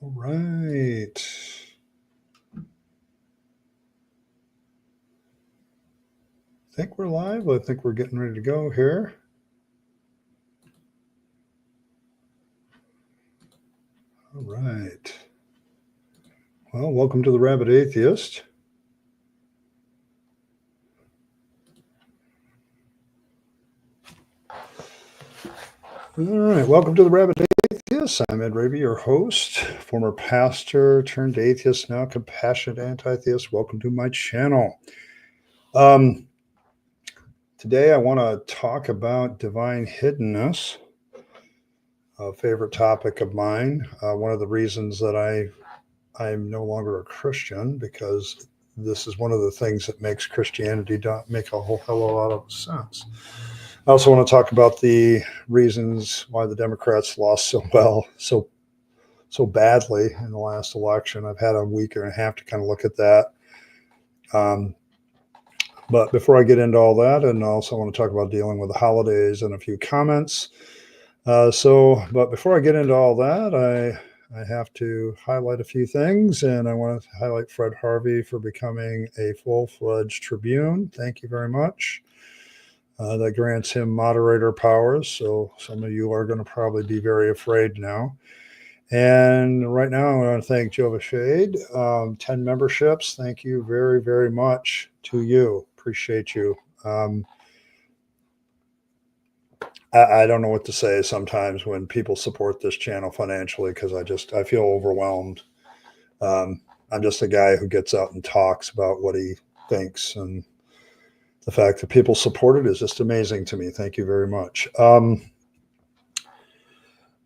All right. I think we're live. I think we're getting ready to go here. All right. Well, welcome to the Rabyd Atheist. All right. Welcome to the Rabyd Atheist. I'm Ed Rabyd, your host, former pastor turned atheist, now compassionate anti-theist. Welcome to my channel. Today I want to talk about divine hiddenness, a favorite topic of mine. One of the reasons that I'm no longer a Christian, because this is one of the things that makes Christianity not make a whole hell of a lot of sense. I also want to talk about the reasons why the Democrats lost so badly in the last election. I've had a week and a half to kind of look at that. But before I get into all that, and also want to talk about dealing with the holidays and a few comments. But before I get into all that, I have to highlight a few things, and I want to highlight Fred Harvey for becoming a full-fledged Tribune. Thank you very much. That grants him moderator powers, so some of you are going to probably be very afraid now. And right now, I want to thank Jova Shade, 10 memberships. Thank you very, very much to you. Appreciate you. I don't know what to say sometimes when people support this channel financially, because I feel overwhelmed. I'm just a guy who gets out and talks about what he thinks, and the fact that people support it is just amazing to me. Thank you very much.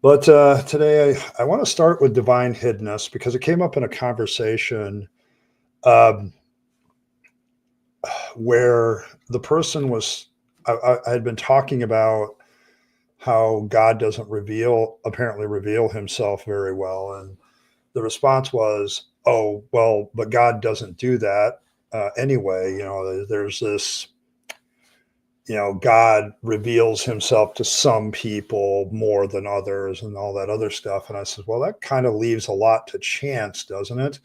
But today I want to start with divine hiddenness, because it came up in a conversation where the person was, I had been talking about how God doesn't apparently reveal himself very well. And the response was, oh, well, but God doesn't do that anyway. There's this, God reveals himself to some people more than others and all that other stuff. And I said, well, that kind of leaves a lot to chance, doesn't it?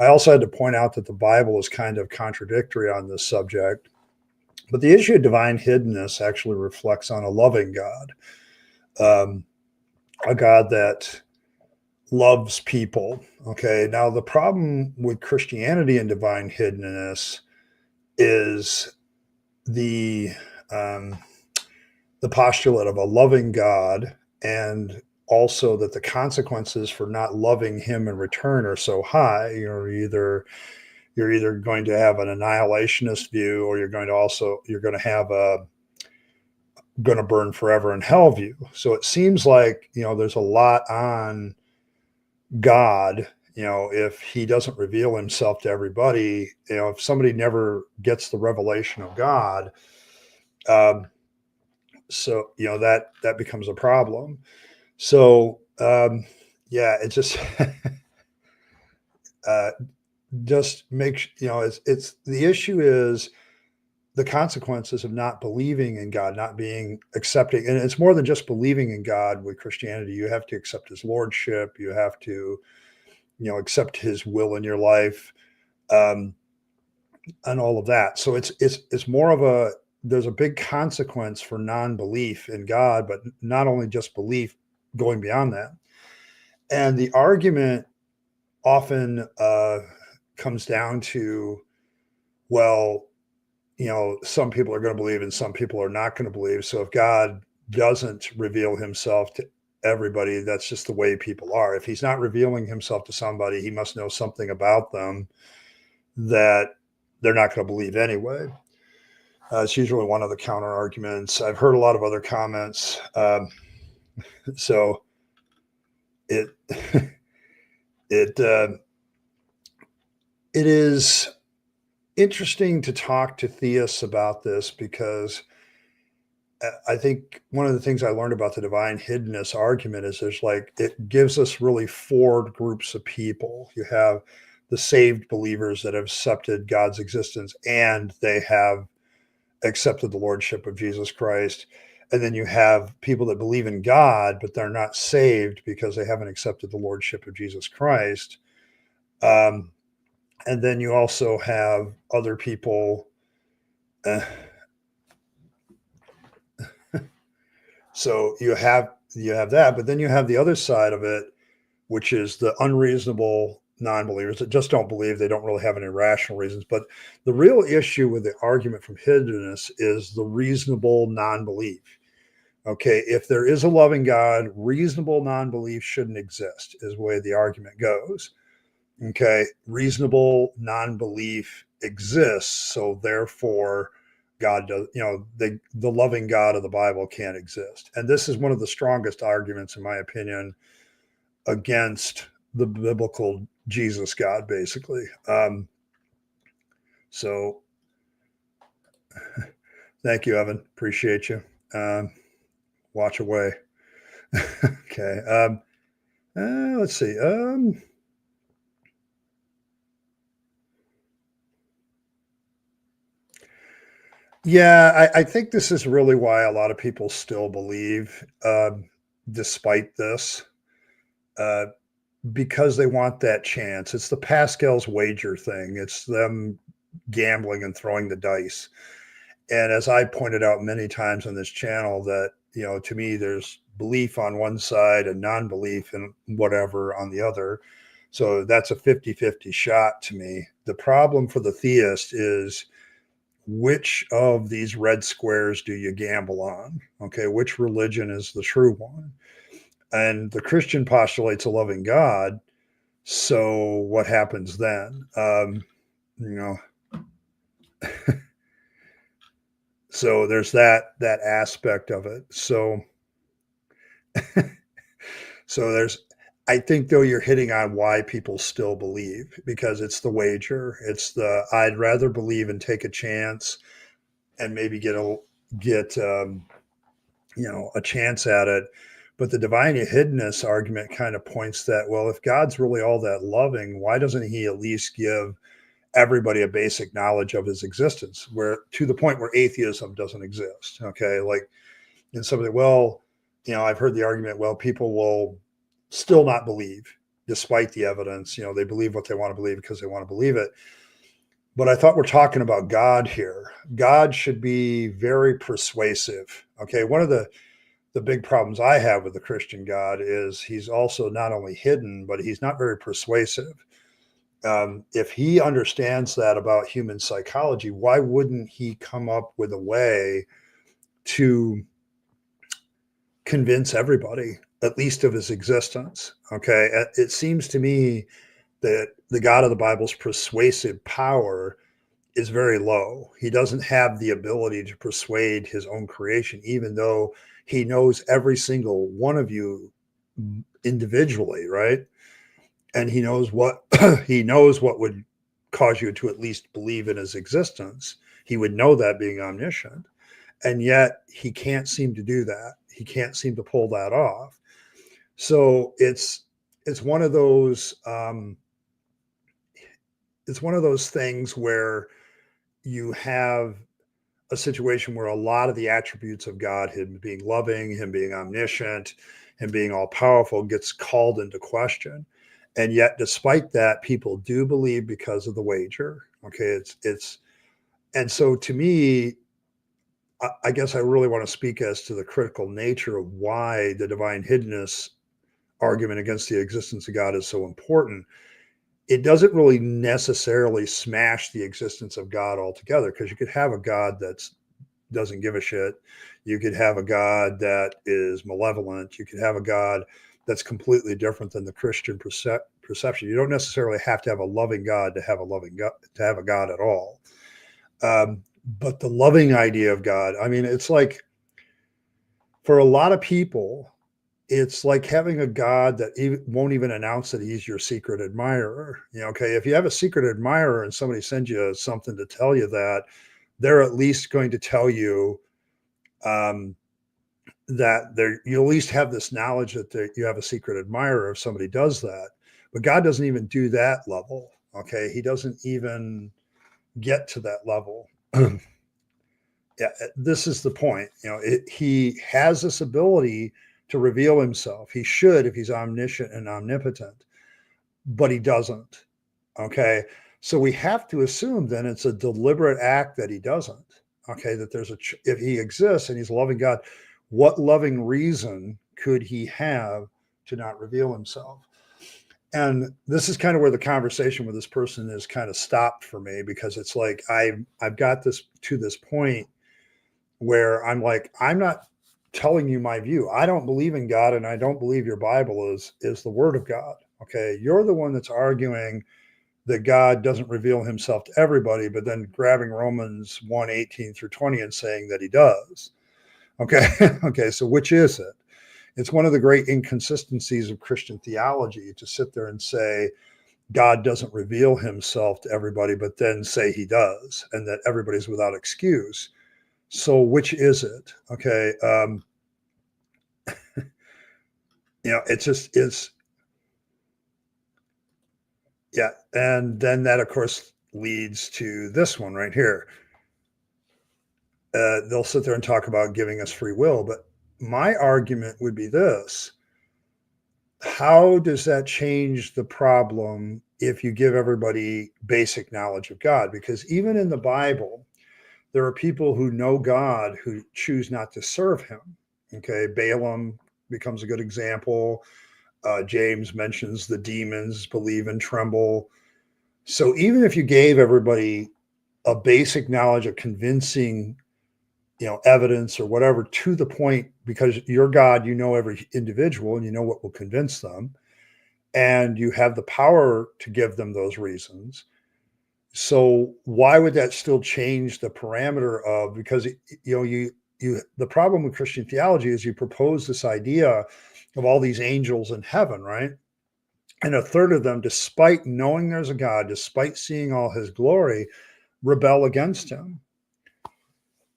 I also had to point out that the Bible is kind of contradictory on this subject. But the issue of divine hiddenness actually reflects on a loving God, a God that loves people. Okay. Now, the problem with Christianity and divine hiddenness is the postulate of a loving God, and also that the consequences for not loving him in return are so high. You're either going to have an annihilationist view, or you're going to have a going to burn forever in hell view. So it seems like, there's a lot on God. If he doesn't reveal himself to everybody, if somebody never gets the revelation of God, so that becomes a problem. So yeah, it just makes, it's the issue is the consequences of not believing in God, not being accepting. And it's more than just believing in God with Christianity. You have to accept his lordship. You have to, accept his will in your life, and all of that. So it's more of there's a big consequence for non-belief in God, but not only just belief, going beyond that. And the argument often comes down to, well, some people are going to believe and some people are not going to believe. So if God doesn't reveal himself to everybody, that's just the way people are. If he's not revealing himself to somebody, he must know something about them that they're not going to believe anyway. It's usually one of the counter arguments. I've heard a lot of other comments. So it it is interesting to talk to theists about this, because I think one of the things I learned about the divine hiddenness argument is it gives us really four groups of people. You have the saved believers that have accepted God's existence and they have accepted the lordship of Jesus Christ. And then you have people that believe in God, but they're not saved because they haven't accepted the lordship of Jesus Christ. Um, and then you also have other people. Uh, so you have that, but then you have the other side of it, which is the unreasonable non-believers that just don't believe. They don't really have any rational reasons. But the real issue with the argument from Hiddenness is the reasonable non-belief. Okay, if there is a loving God, reasonable non-belief shouldn't exist, is the way the argument goes. Okay, reasonable non-belief exists, so therefore God does, the loving God of the Bible can't exist. And this is one of the strongest arguments, in my opinion, against the biblical Jesus God, basically. So thank you, Evan. Appreciate you. Watch away. Okay. Let's see. Yeah, I think this is really why a lot of people still believe, despite this, uh, because they want that chance. It's the Pascal's wager thing. It's them gambling and throwing the dice. And as I pointed out many times on this channel, that, to me, there's belief on one side and non-belief and whatever on the other. So that's a 50-50 shot to me. The problem for the theist is, which of these red squares do you gamble on? Okay, which religion is the true one? And the Christian postulates a loving God. So what happens then? You know, so there's that aspect of it. So so there's, I think, though, you're hitting on why people still believe, because it's the wager. It's the, I'd rather believe and take a chance and maybe get a chance at it. But the divine hiddenness argument kind of points that, well, if God's really all that loving, why doesn't he at least give everybody a basic knowledge of his existence, where, to the point where atheism doesn't exist? Okay, like, and somebody, well, I've heard the argument, well, people will still not believe despite the evidence. They believe what they want to believe because they want to believe it. But I thought we're talking about God here. God should be very persuasive. Okay, one of the big problems I have with the Christian God is he's also not only hidden, but he's not very persuasive. If he understands that about human psychology, why wouldn't he come up with a way to convince everybody, at least, of his existence? Okay, it seems to me that the God of the Bible's persuasive power is very low. He doesn't have the ability to persuade his own creation, even though he knows every single one of you individually, right? And he knows what he knows what would cause you to at least believe in his existence. He would know that, being omniscient. And yet he can't seem to do that. He can't seem to pull that off. So it's one of those things where you have a situation where a lot of the attributes of God, him being loving, him being omniscient, him being all powerful, gets called into question. And yet, despite that, people do believe because of the wager. Okay, and so, to me, I guess I really want to speak as to the critical nature of why the divine hiddenness argument against the existence of God is so important. It doesn't really necessarily smash the existence of God altogether, because you could have a God that's doesn't give a shit. You could have a God that is malevolent. You could have a God that's completely different than the Christian perception. You don't necessarily have to have a loving God to have a loving God, to have a God at all. But the loving idea of God, I mean, it's like, for a lot of people, it's like having a God that won't even announce that he's your secret admirer. Okay, if you have a secret admirer and somebody sends you something to tell you that, they're at least going to tell you that you at least have this knowledge that you have a secret admirer if somebody does that. But God doesn't even do that level. Okay, he doesn't even get to that level. Yeah, this is the point. He has this ability to reveal himself. He should if he's omniscient and omnipotent, but he doesn't. Okay. So we have to assume then it's a deliberate act that he doesn't. Okay. That if he exists and he's a loving God, what loving reason could he have to not reveal himself? And this is kind of where the conversation with this person is kind of stopped for me, because it's like I've got this to this point where I'm like, I'm not telling you my view. I don't believe in God, and I don't believe your Bible is the word of God. Okay. You're the one that's arguing that God doesn't reveal himself to everybody, but then grabbing Romans 1:18-20 and saying that he does. Okay. Okay. So which is it? It's one of the great inconsistencies of Christian theology to sit there and say God doesn't reveal himself to everybody, but then say he does, and that everybody's without excuse. So which is it? Okay. It's yeah. And then that, of course, leads to this one right here. They'll sit there and talk about giving us free will, but my argument would be this: how does that change the problem if you give everybody basic knowledge of God? Because even in the Bible, there are people who know God who choose not to serve him. Okay. Balaam becomes a good example. James mentions the demons believe and tremble. So even if you gave everybody a basic knowledge of convincing, evidence or whatever to the point, because you're God, you know every individual and you know what will convince them, and you have the power to give them those reasons. So why would that still change the parameter of, because the problem with Christian theology is you propose this idea of all these angels in heaven, right? And a third of them, despite knowing there's a God, despite seeing all his glory, rebel against him.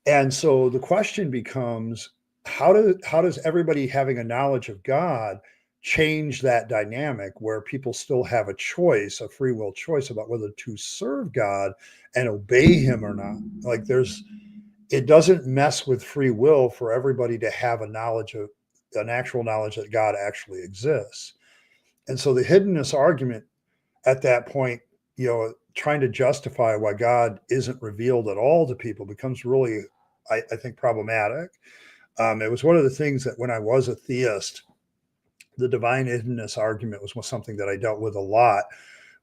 And so the question becomes, how does everybody having a knowledge of God change that dynamic where people still have a choice, a free will choice about whether to serve God and obey him or not? Like it doesn't mess with free will for everybody to have an actual knowledge that God actually exists. And so the hiddenness argument at that point, trying to justify why God isn't revealed at all to people becomes really, I think, problematic. It was one of the things that when I was a theist, the divine hiddenness argument was something that I dealt with a lot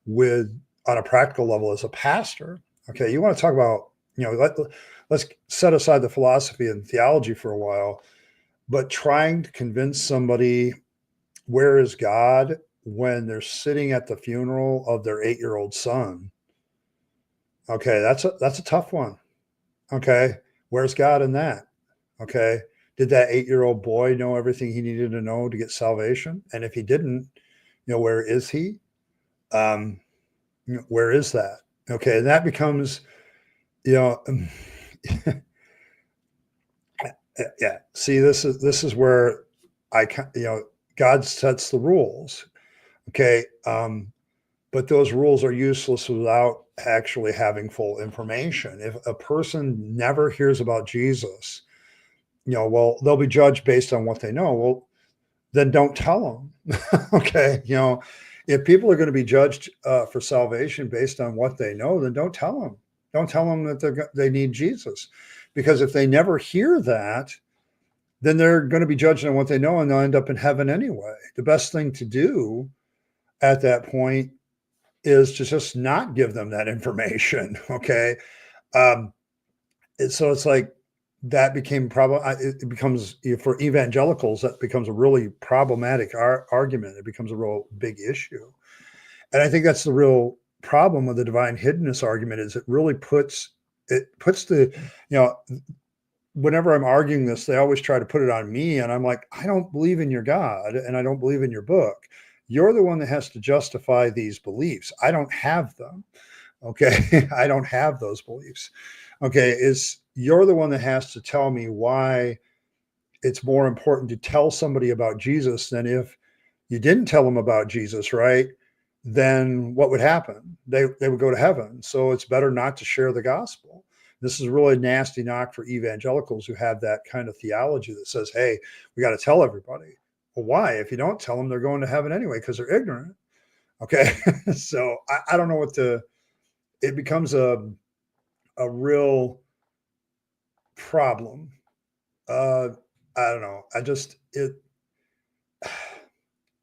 with on a practical level as a pastor. Okay, you want to talk about, let's set aside the philosophy and theology for a while, but trying to convince somebody where is God when they're sitting at the funeral of their 8-year-old son. Okay, that's a tough one. Okay, where's God in that? Okay, did that 8-year-old boy know everything he needed to know to get salvation? And if he didn't, where is he? Where is that? Okay, and that becomes, yeah. See, this is where God sets the rules. Okay, but those rules are useless without actually having full information. If a person never hears about Jesus, well, they'll be judged based on what they know. Well, then don't tell them. Okay. If people are going to be judged for salvation based on what they know, then don't tell them. Don't tell them that they need Jesus. Because if they never hear that, then they're going to be judged on what they know and they'll end up in heaven anyway. The best thing to do at that point is to just not give them that information. Okay. So it's like that became it becomes, for evangelicals, that becomes a really problematic argument. It becomes a real big issue. And I think that's the real problem with the divine hiddenness argument, is it really puts the, whenever I'm arguing this, they always try to put it on me. And I'm like, I don't believe in your God and I don't believe in your book. You're the one that has to justify these beliefs. I don't have them. Okay. I don't have those beliefs. Okay. You're the one that has to tell me why it's more important to tell somebody about Jesus than if you didn't tell them about Jesus, right? Then what would happen? They would go to heaven. So it's better not to share the gospel. This is a really nasty knock for evangelicals who have that kind of theology that says, hey, we got to tell everybody. Well, why? If you don't tell them, they're going to heaven anyway because they're ignorant. Okay. So I don't know what it becomes a real problem. I don't know.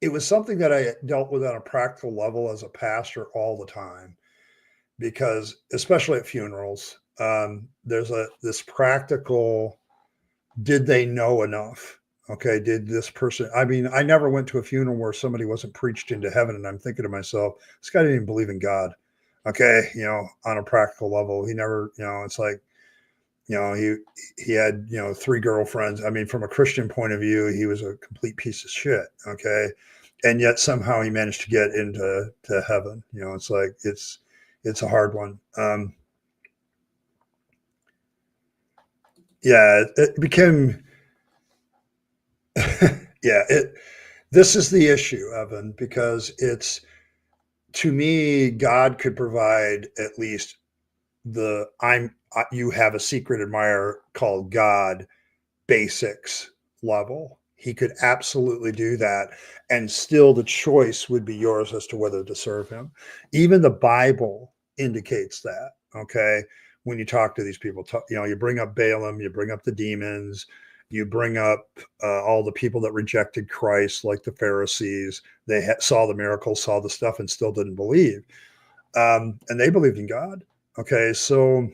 It was something that I dealt with on a practical level as a pastor all the time, because especially at funerals, there's this practical, did they know enough? Okay, did this person, I mean, I never went to a funeral where somebody wasn't preached into heaven, and I'm thinking to myself, this guy didn't even believe in God. Okay, on a practical level, he never, it's like, he had, three girlfriends. I mean, from a Christian point of view, he was a complete piece of shit. Okay. And yet somehow he managed to get into heaven. It's like, it's a hard one. Yeah, it became, yeah, this is the issue, Evan, because to me, God could provide at least you have a secret admirer called God basics level. He could absolutely do that. And still the choice would be yours as to whether to serve him. Even the Bible indicates that. Okay. When you talk to these people, you bring up Balaam, you bring up the demons, you bring up all the people that rejected Christ, like the Pharisees. They saw the miracles, saw the stuff, and still didn't believe. And they believed in God. Okay. So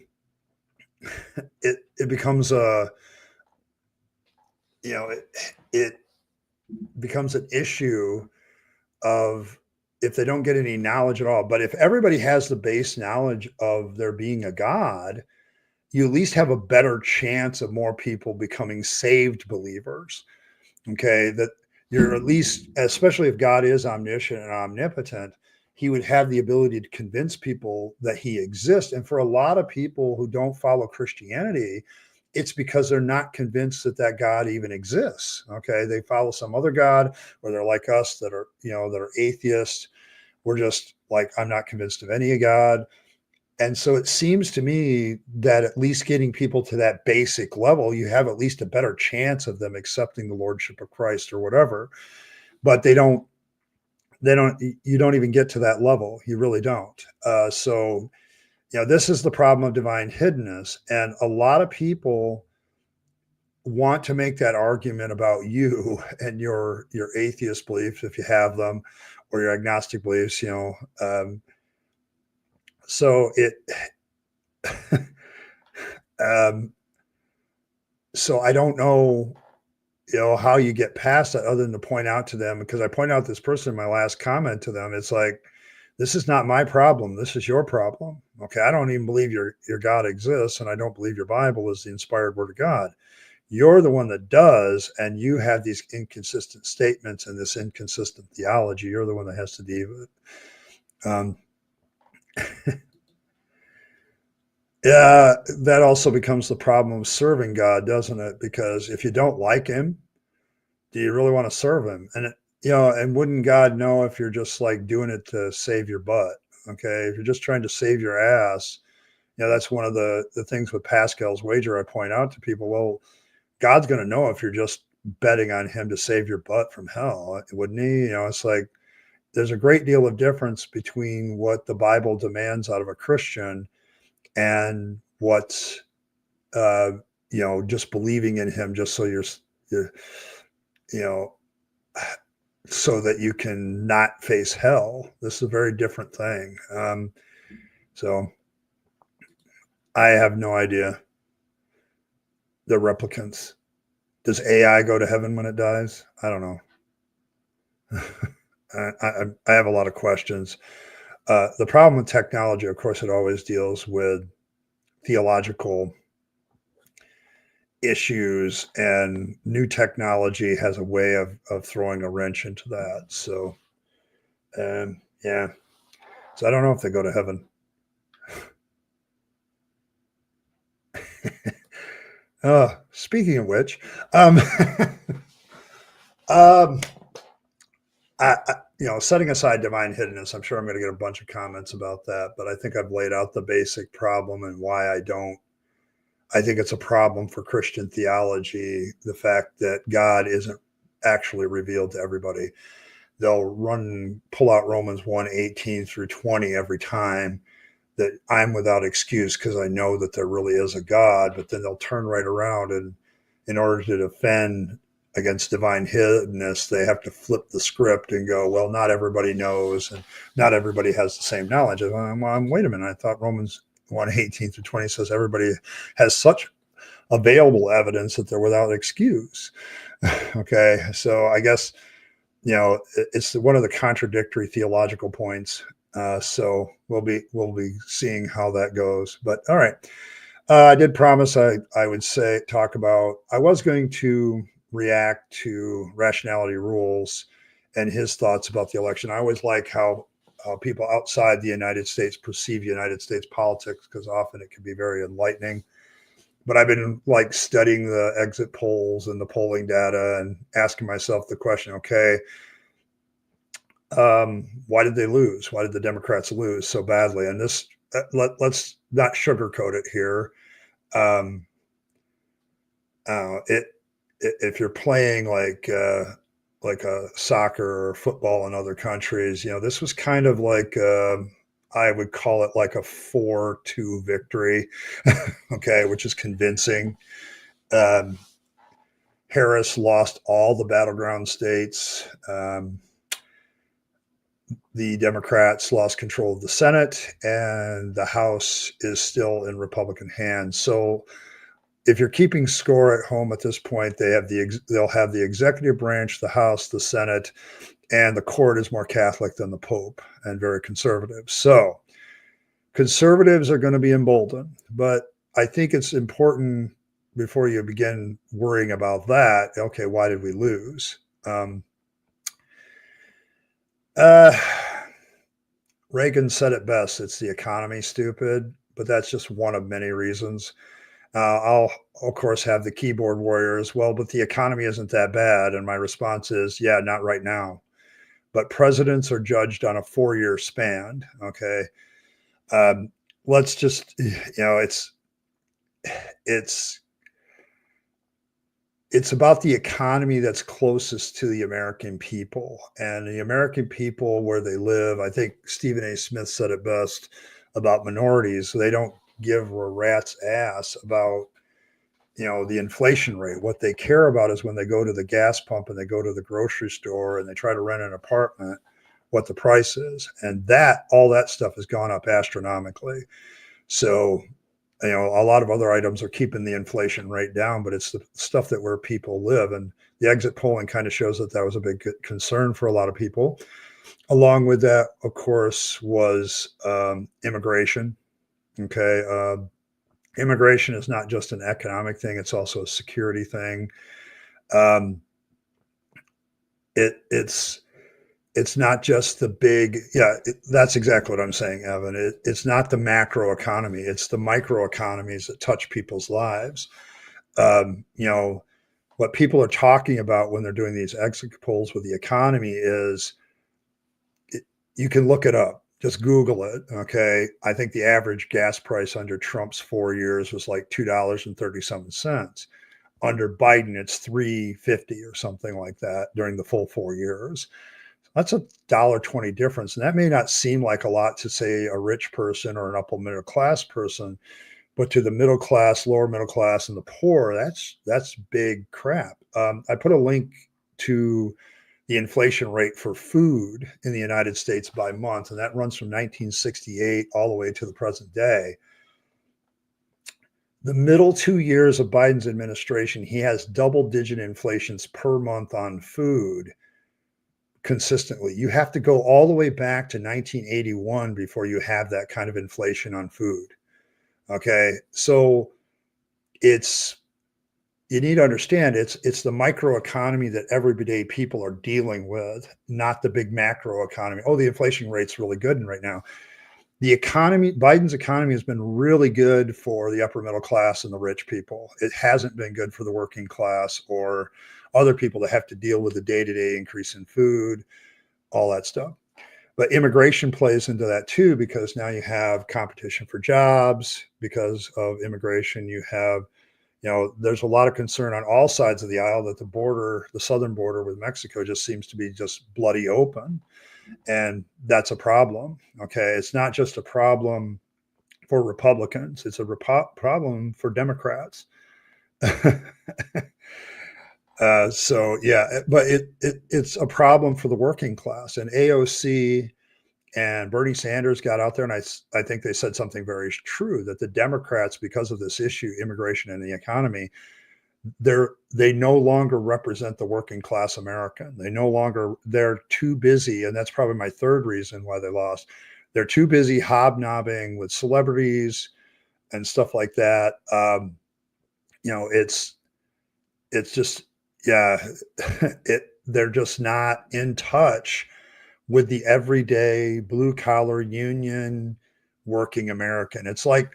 it becomes it becomes an issue of, if they don't get any knowledge at all. But if everybody has the base knowledge of there being a God, you at least have a better chance of more people becoming saved believers. Okay. That you're at least, especially if God is omniscient and omnipotent, he would have the ability to convince people that he exists. And for a lot of people who don't follow Christianity, it's because they're not convinced that God even exists. Okay. They follow some other God, or they're like us that are, that are atheists. We're just like, I'm not convinced of any God. And so it seems to me that at least getting people to that basic level, you have at least a better chance of them accepting the lordship of Christ or whatever. But you don't even get to that level. You really don't. So, this is the problem of divine hiddenness. And a lot of people want to make that argument about you and your atheist beliefs, if you have them, or your agnostic beliefs, so um, so I don't know, how you get past that other than to point out to them, because I point out this person in my last comment to them. It's like, this is not my problem. This is your problem. Okay. I don't even believe your God exists, and I don't believe your Bible is the inspired word of God. You're the one that does, and you have these inconsistent statements and this inconsistent theology. You're the one that has to deal with it. Yeah, that also becomes the problem of serving God, doesn't it? Because if you don't like him, do you really want to serve him? And wouldn't God know if you're just like doing it to save your butt? Okay. If you're just trying to save your ass, that's one of the things with Pascal's wager. I point out to people, well, God's going to know if you're just betting on him to save your butt from hell, wouldn't he? It's like, there's a great deal of difference between what the Bible demands out of a Christian and what's, just believing in him just so you're you know, so that you can not face hell. This is a very different thing. So I have no idea. The replicants. Does AI go to heaven when it dies? I don't know. I have a lot of questions. The problem with technology, of course, it always deals with theological issues, and new technology has a way of throwing a wrench into that. So, yeah. So I don't know if they go to heaven. Speaking of which, um, setting aside divine hiddenness, I'm sure I'm going to get a bunch of comments about that, but I think I've laid out the basic problem and why I don't I think it's a problem for Christian theology, the fact that God isn't actually revealed to everybody. They'll pull out Romans 1:18 through 20 every time, that I'm without excuse because I know that there really is a God, but then they'll turn right around, and in order to defend against divine hiddenness, they have to flip the script and go, well, not everybody knows and not everybody has the same knowledge. Wait a minute, I thought Romans 1:18 through 20 says everybody has such available evidence that they're without excuse. Okay, so I guess it's one of the contradictory theological points. So we'll be seeing how that goes. But all right, I did promise I would talk about. I was going to react to Rationality Rules and his thoughts about the election. I always like how people outside the United States perceive United States politics, because often it can be very enlightening. But I've been like studying the exit polls and the polling data and asking myself the question, okay, why did they lose? Why did the Democrats lose so badly? And this, let's not sugarcoat it here. Um, if you're playing like a soccer or football in other countries, this was kind of like I would call it like a 4-2 victory, okay, which is convincing. Um, Harris lost all the battleground states. The Democrats lost control of the Senate, and the House is still in Republican hands. So if you're keeping score at home at this point, they'll have the executive branch, the House, the Senate, and the court is more Catholic than the Pope and very conservative. So conservatives are going to be emboldened, but I think it's important before you begin worrying about that. Okay, why did we lose? Reagan said it best. It's the economy, stupid, but that's just one of many reasons. I'll, of course, have the keyboard warriors. Well, but the economy isn't that bad. And my response is, yeah, not right now. But presidents are judged on a 4-year span. Okay. Let's just, it's about the economy that's closest to the American people, and the American people where they live. I think Stephen A. Smith said it best about minorities. They don't give a rat's ass about, the inflation rate. What they care about is when they go to the gas pump and they go to the grocery store and they try to rent an apartment, what the price is. And all that stuff has gone up astronomically. So, a lot of other items are keeping the inflation rate down, but it's the stuff that where people live. And the exit polling kind of shows that was a big concern for a lot of people. Along with that, of course, was immigration. Okay. Immigration is not just an economic thing, it's also a security thing. Um, it's not just the big, that's exactly what I'm saying, Evan. It's not the macro economy, it's the micro economies that touch people's lives. What people are talking about when they're doing these exit polls with the economy is, you can look it up. Just Google it. Okay. I think the average gas price under Trump's 4 years was like $2.30-something. Under Biden, it's $3.50 or something like that during the full 4 years. That's $1.20 difference. And that may not seem like a lot to, say, a rich person or an upper middle class person, but to the middle class, lower middle class, and the poor, that's big crap. I put a link to the inflation rate for food in the United States by month, and that runs from 1968 all the way to the present day. The middle 2 years of Biden's administration, he has double-digit inflations per month on food consistently. You have to go all the way back to 1981 before you have that kind of inflation on food. Okay, so you need to understand it's the microeconomy that everyday people are dealing with, not the big macro economy. Oh, the inflation rate's really good right now. The economy, Biden's economy, has been really good for the upper middle class and the rich people. It hasn't been good for the working class or other people that have to deal with the day-to-day increase in food, all that stuff. But immigration plays into that too, because now you have competition for jobs because of immigration. You have, there's a lot of concern on all sides of the aisle that the border, the southern border with Mexico, just seems to be just bloody open. And that's a problem. Okay. It's not just a problem for Republicans, it's a problem for Democrats. So yeah, but it's a problem for the working class. And AOC and Bernie Sanders got out there, and I think they said something very true, that the Democrats, because of this issue, immigration and the economy, they no longer represent the working class American. They're too busy, and that's probably my third reason why they lost. They're too busy hobnobbing with celebrities and stuff like that. It's just, yeah, they're just not in touch with the everyday blue collar union working American. It's like,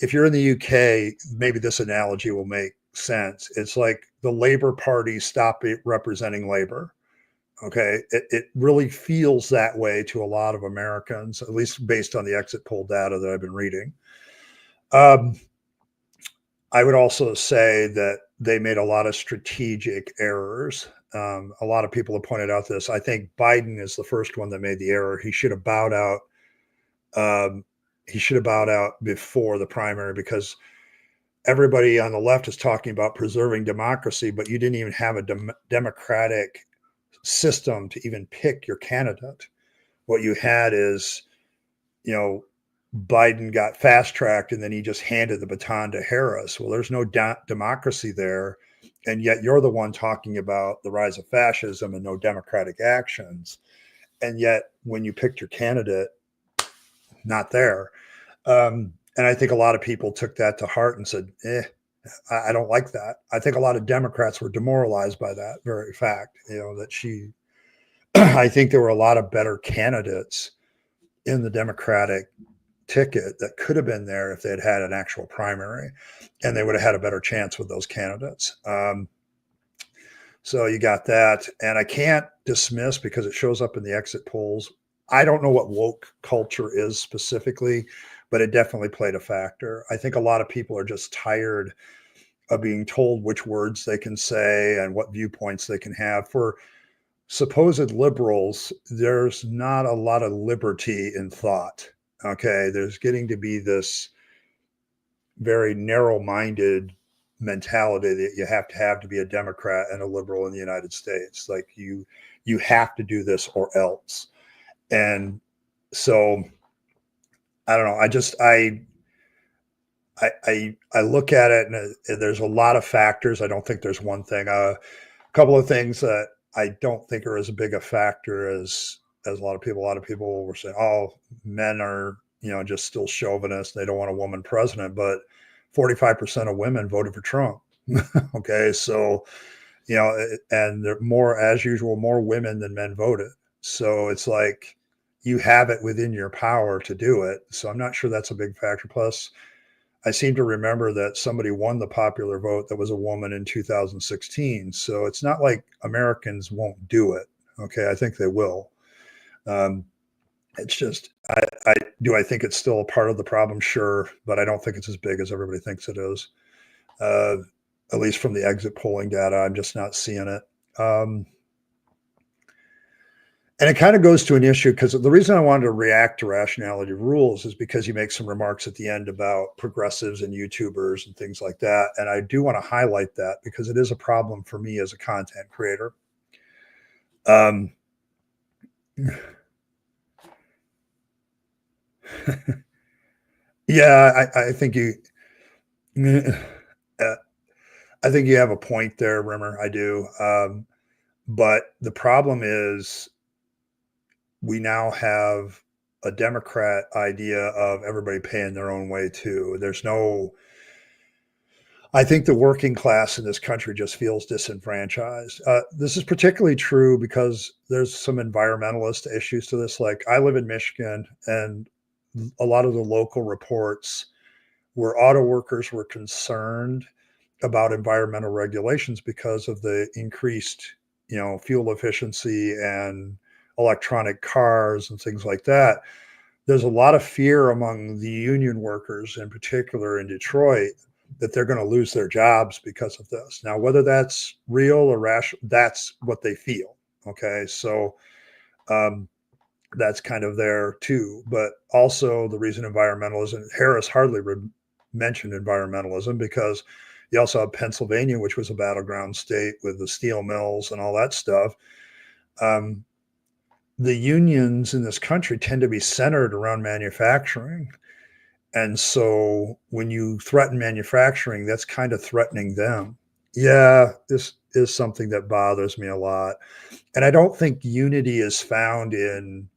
if you're in the UK, maybe this analogy will make sense. It's like the Labor Party stopped representing labor. Okay. It really feels that way to a lot of Americans, at least based on the exit poll data that I've been reading. I would also say that they made a lot of strategic errors. A lot of people have pointed out this. I think Biden is the first one that made the error. He should have bowed out. He should have bowed out before the primary, because everybody on the left is talking about preserving democracy, but you didn't even have a democratic system to even pick your candidate. What you had is, Biden got fast tracked and then he just handed the baton to Harris. Well, there's no democracy there. And yet you're the one talking about the rise of fascism and no democratic actions. And yet when you picked your candidate, not there. And I think a lot of people took that to heart and said, I don't like that. I think a lot of Democrats were demoralized by that very fact, that I think there were a lot of better candidates in the Democratic ticket that could have been there if they'd had an actual primary, and they would have had a better chance with those candidates. So you got that. And I can't dismiss, because it shows up in the exit polls. I don't know what woke culture is specifically, but it definitely played a factor. I think a lot of people are just tired of being told which words they can say and what viewpoints they can have. For supposed liberals, there's not a lot of liberty in thought. Okay. There's getting to be this very narrow-minded mentality that you have to be a Democrat and a liberal in the United States. Like you have to do this or else. And so I don't know. I look at it, and there's a lot of factors. I don't think there's one thing. A couple of things that I don't think are as big a factor as a lot of people. A lot of people were saying, "Oh, men are just still chauvinists. They don't want a woman president." But 45% of women voted for Trump. Okay, so and there more, as usual, more women than men voted. So it's like you have it within your power to do it. So I'm not sure that's a big factor. Plus, I seem to remember that somebody won the popular vote that was a woman in 2016. So it's not like Americans won't do it. Okay, I think they will. It's just, I think it's still a part of the problem? Sure, but I don't think it's as big as everybody thinks it is. At least from the exit polling data, I'm just not seeing it. And it kind of goes to an issue, because the reason I wanted to react to rationality rules is because you make some remarks at the end about progressives and YouTubers and things like that. And I do want to highlight that, because it is a problem for me as a content creator. Yeah, I think I think you have a point there, Rimmer. I do. But the problem is, we now have a Democrat idea of everybody paying their own way too. I think the working class in this country just feels disenfranchised. This is particularly true because there's some environmentalist issues to this. Like, I live in Michigan, and a lot of the local reports where auto workers were concerned about environmental regulations because of the increased, fuel efficiency and electronic cars and things like that. There's a lot of fear among the union workers, in particular in Detroit, that they're going to lose their jobs because of this. Now, whether that's real or rational, that's what they feel. Okay. So um, that's kind of there too. But also the reason environmentalism, Harris hardly mentioned environmentalism because you also have Pennsylvania, which was a battleground state with the steel mills and all that stuff. Um, the unions in this country tend to be centered around manufacturing. And so when you threaten manufacturing, that's kind of threatening them. Yeah, this is something that bothers me a lot. And I don't think unity is found in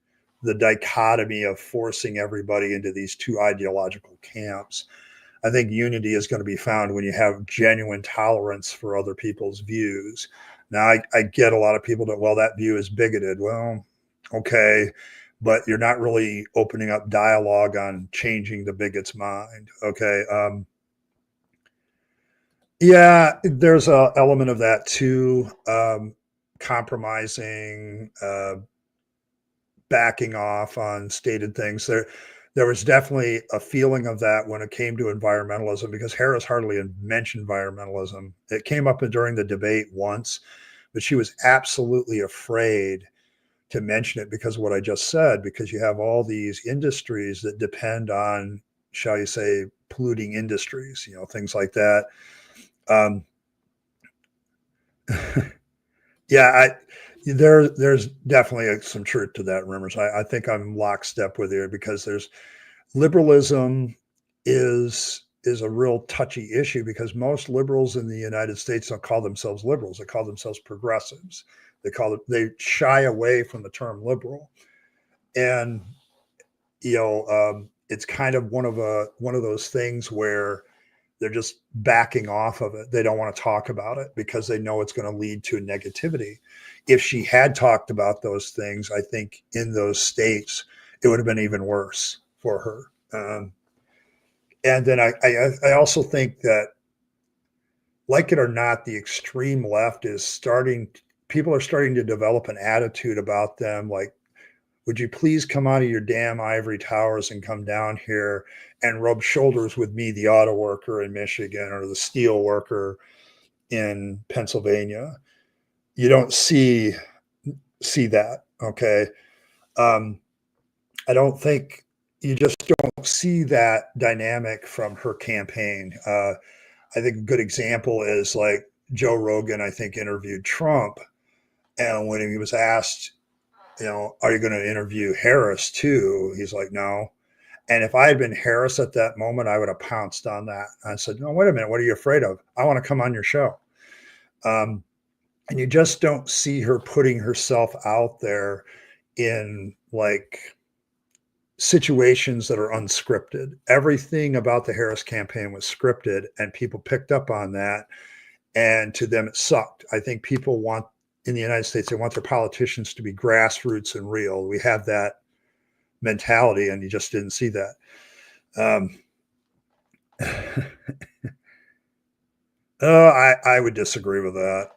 the dichotomy of forcing everybody into these two ideological camps. I think unity is going to be found when you have genuine tolerance for other people's views. Now, I get a lot of people that, well, that view is bigoted. Well, okay, but you're not really opening up dialogue on changing the bigot's mind. Okay. Yeah, there's a element of that too. Compromising, backing off on stated things. There was definitely a feeling of that when it came to environmentalism because Harris hardly mentioned environmentalism. It came up during the debate once, but she was absolutely afraid to mention it because of what I just said, because you have all these industries that depend on, shall you say, polluting industries, things like that. Um, yeah, there's definitely some truth to that, rumors. I think I'm lockstep with you because there's liberalism is a real touchy issue because most liberals in the United States don't call themselves liberals; they call themselves progressives. They shy away from the term liberal, and it's kind of one of those things where they're just backing off of it. They don't want to talk about it because they know it's going to lead to negativity. If she had talked about those things, I think in those states, it would have been even worse for her. And then I also think that, like it or not, the extreme left is people are starting to develop an attitude about them like, would you please come out of your damn ivory towers and come down here and rub shoulders with me, the auto worker in Michigan or the steel worker in Pennsylvania? You don't see that. Okay. Um, I don't think you just don't see that dynamic from her campaign. I think a good example is like Joe Rogan, I think, interviewed Trump. And when he was asked, are you going to interview Harris too? He's like, no. And if I had been Harris at that moment, I would have pounced on that. I said, no, wait a minute. What are you afraid of? I want to come on your show. And you just don't see her putting herself out there in like situations that are unscripted. Everything about the Harris campaign was scripted, and people picked up on that. And to them, it sucked. I think people in the United States, they want their politicians to be grassroots and real. We have that mentality, and you just didn't see that. I would disagree with that.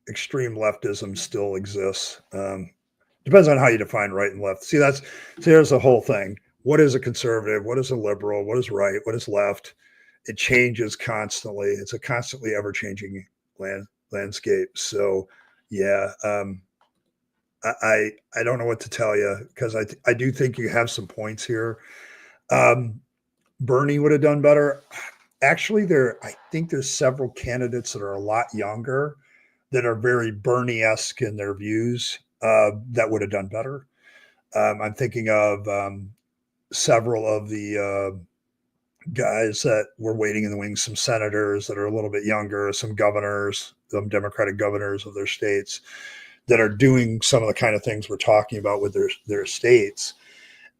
Extreme leftism still exists. Depends on how you define right and left. There's the whole thing. What is a conservative? What is a liberal? What is right? What is left? It changes constantly. It's a constantly ever-changing landscape. So, yeah, I don't know what to tell you because I do think you have some points here. Bernie would have done better. Actually, I think there's several candidates that are a lot younger that are very Bernie-esque in their views that would have done better. I'm thinking of several of the guys that were waiting in the wings, some senators that are a little bit younger, some governors, some Democratic governors of their states that are doing some of the kind of things we're talking about with their states.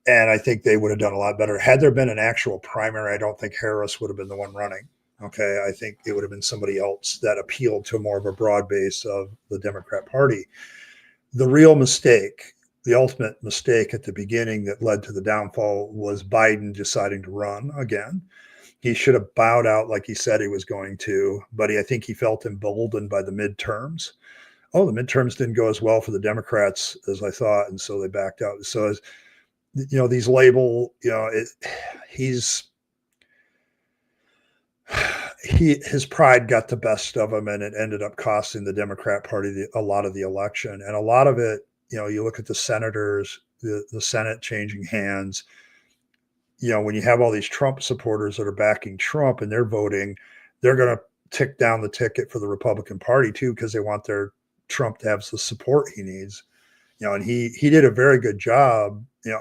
And I think they would have done a lot better. Had there been an actual primary, I don't think Harris would have been the one running. Okay. I think it would have been somebody else that appealed to more of a broad base of the Democrat Party. The real mistake, the ultimate mistake at the beginning that led to the downfall was Biden deciding to run again. He should have bowed out like he said he was going to, but I think he felt emboldened by the midterms. oh, the midterms didn't go as well for the Democrats as I thought, and so they backed out. So, these label, he's his pride got the best of him, and it ended up costing the Democrat Party a lot of the election, and a lot of it. You look at the senators, the Senate changing hands. When you have all these Trump supporters that are backing Trump and they're voting, they're going to tick down the ticket for the Republican Party too, because they want their Trump to have the support he needs. And he did a very good job. I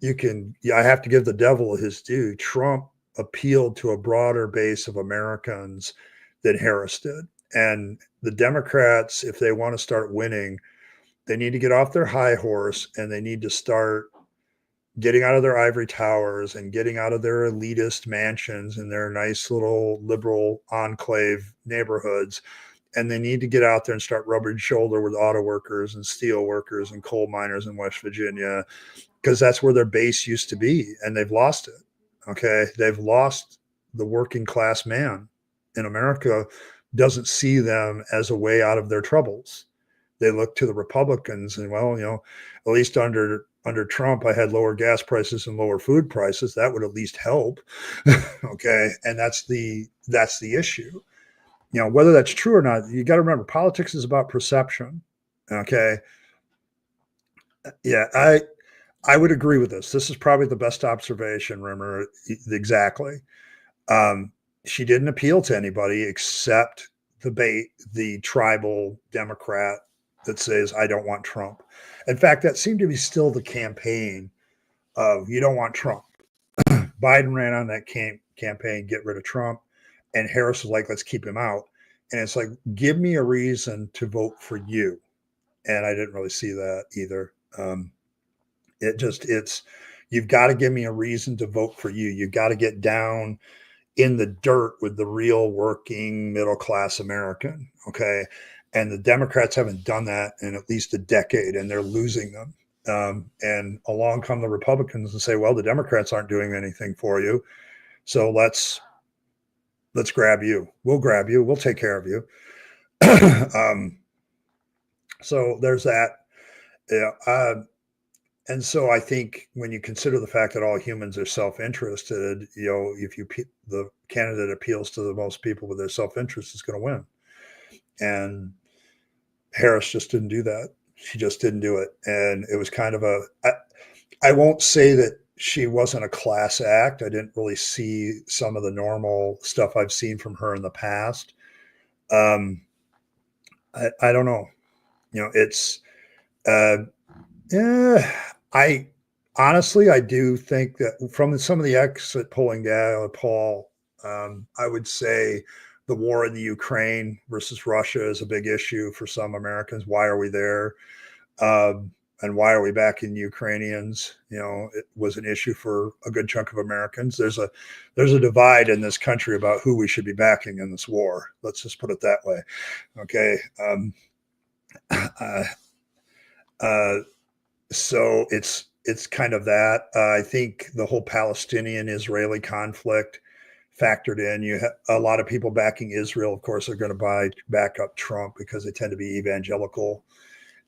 have to give the devil his due. Trump appealed to a broader base of Americans than Harris did. And the Democrats, if they want to start winning, they need to get off their high horse and they need to start getting out of their ivory towers and getting out of their elitist mansions and their nice little liberal enclave neighborhoods. And they need to get out there and start rubbing shoulder with auto workers and steel workers and coal miners in West Virginia, because that's where their base used to be. And they've lost it. Okay. They've lost the working class man in America, doesn't see them as a way out of their troubles. They look to the Republicans and, well, at least under Trump, I had lower gas prices and lower food prices. That would at least help. Okay. And that's the issue. Whether that's true or not, you got to remember politics is about perception. Okay. Yeah. I would agree with this. This is probably the best observation, Rimmer. Exactly. She didn't appeal to anybody except the tribal Democrat that says, I don't want Trump. In fact, that seemed to be still the campaign of, you don't want Trump. Biden ran on that campaign, get rid of Trump. And Harris was like, let's keep him out. And it's like, give me a reason to vote for you. And I didn't really see that either. You've got to give me a reason to vote for you. You've got to get down in the dirt with the real working middle class American. Okay. And the Democrats haven't done that in at least a decade, and they're losing them. And along come the Republicans and say, well, the Democrats aren't doing anything for you. So let's grab you. We'll grab you. We'll take care of you. So there's that. Yeah. And so I think when you consider the fact that all humans are self-interested, if the candidate appeals to the most people with their self-interest is going to win. And Harris just didn't do that. She just didn't do it. And it was kind of I won't say that she wasn't a class act. I didn't really see some of the normal stuff I've seen from her in the past. I don't know. It's, I honestly, I do think that from some of the exit polling data, Paul, I would say the war in the Ukraine versus Russia is a big issue for some Americans. Why are we there? And why are we backing Ukrainians? It was an issue for a good chunk of Americans. There's a divide in this country about who we should be backing in this war. Let's just put it that way. Okay. So it's kind of that. I think the whole Palestinian-Israeli conflict factored in. You have a lot of people backing Israel, of course, are going to back up Trump because they tend to be evangelical.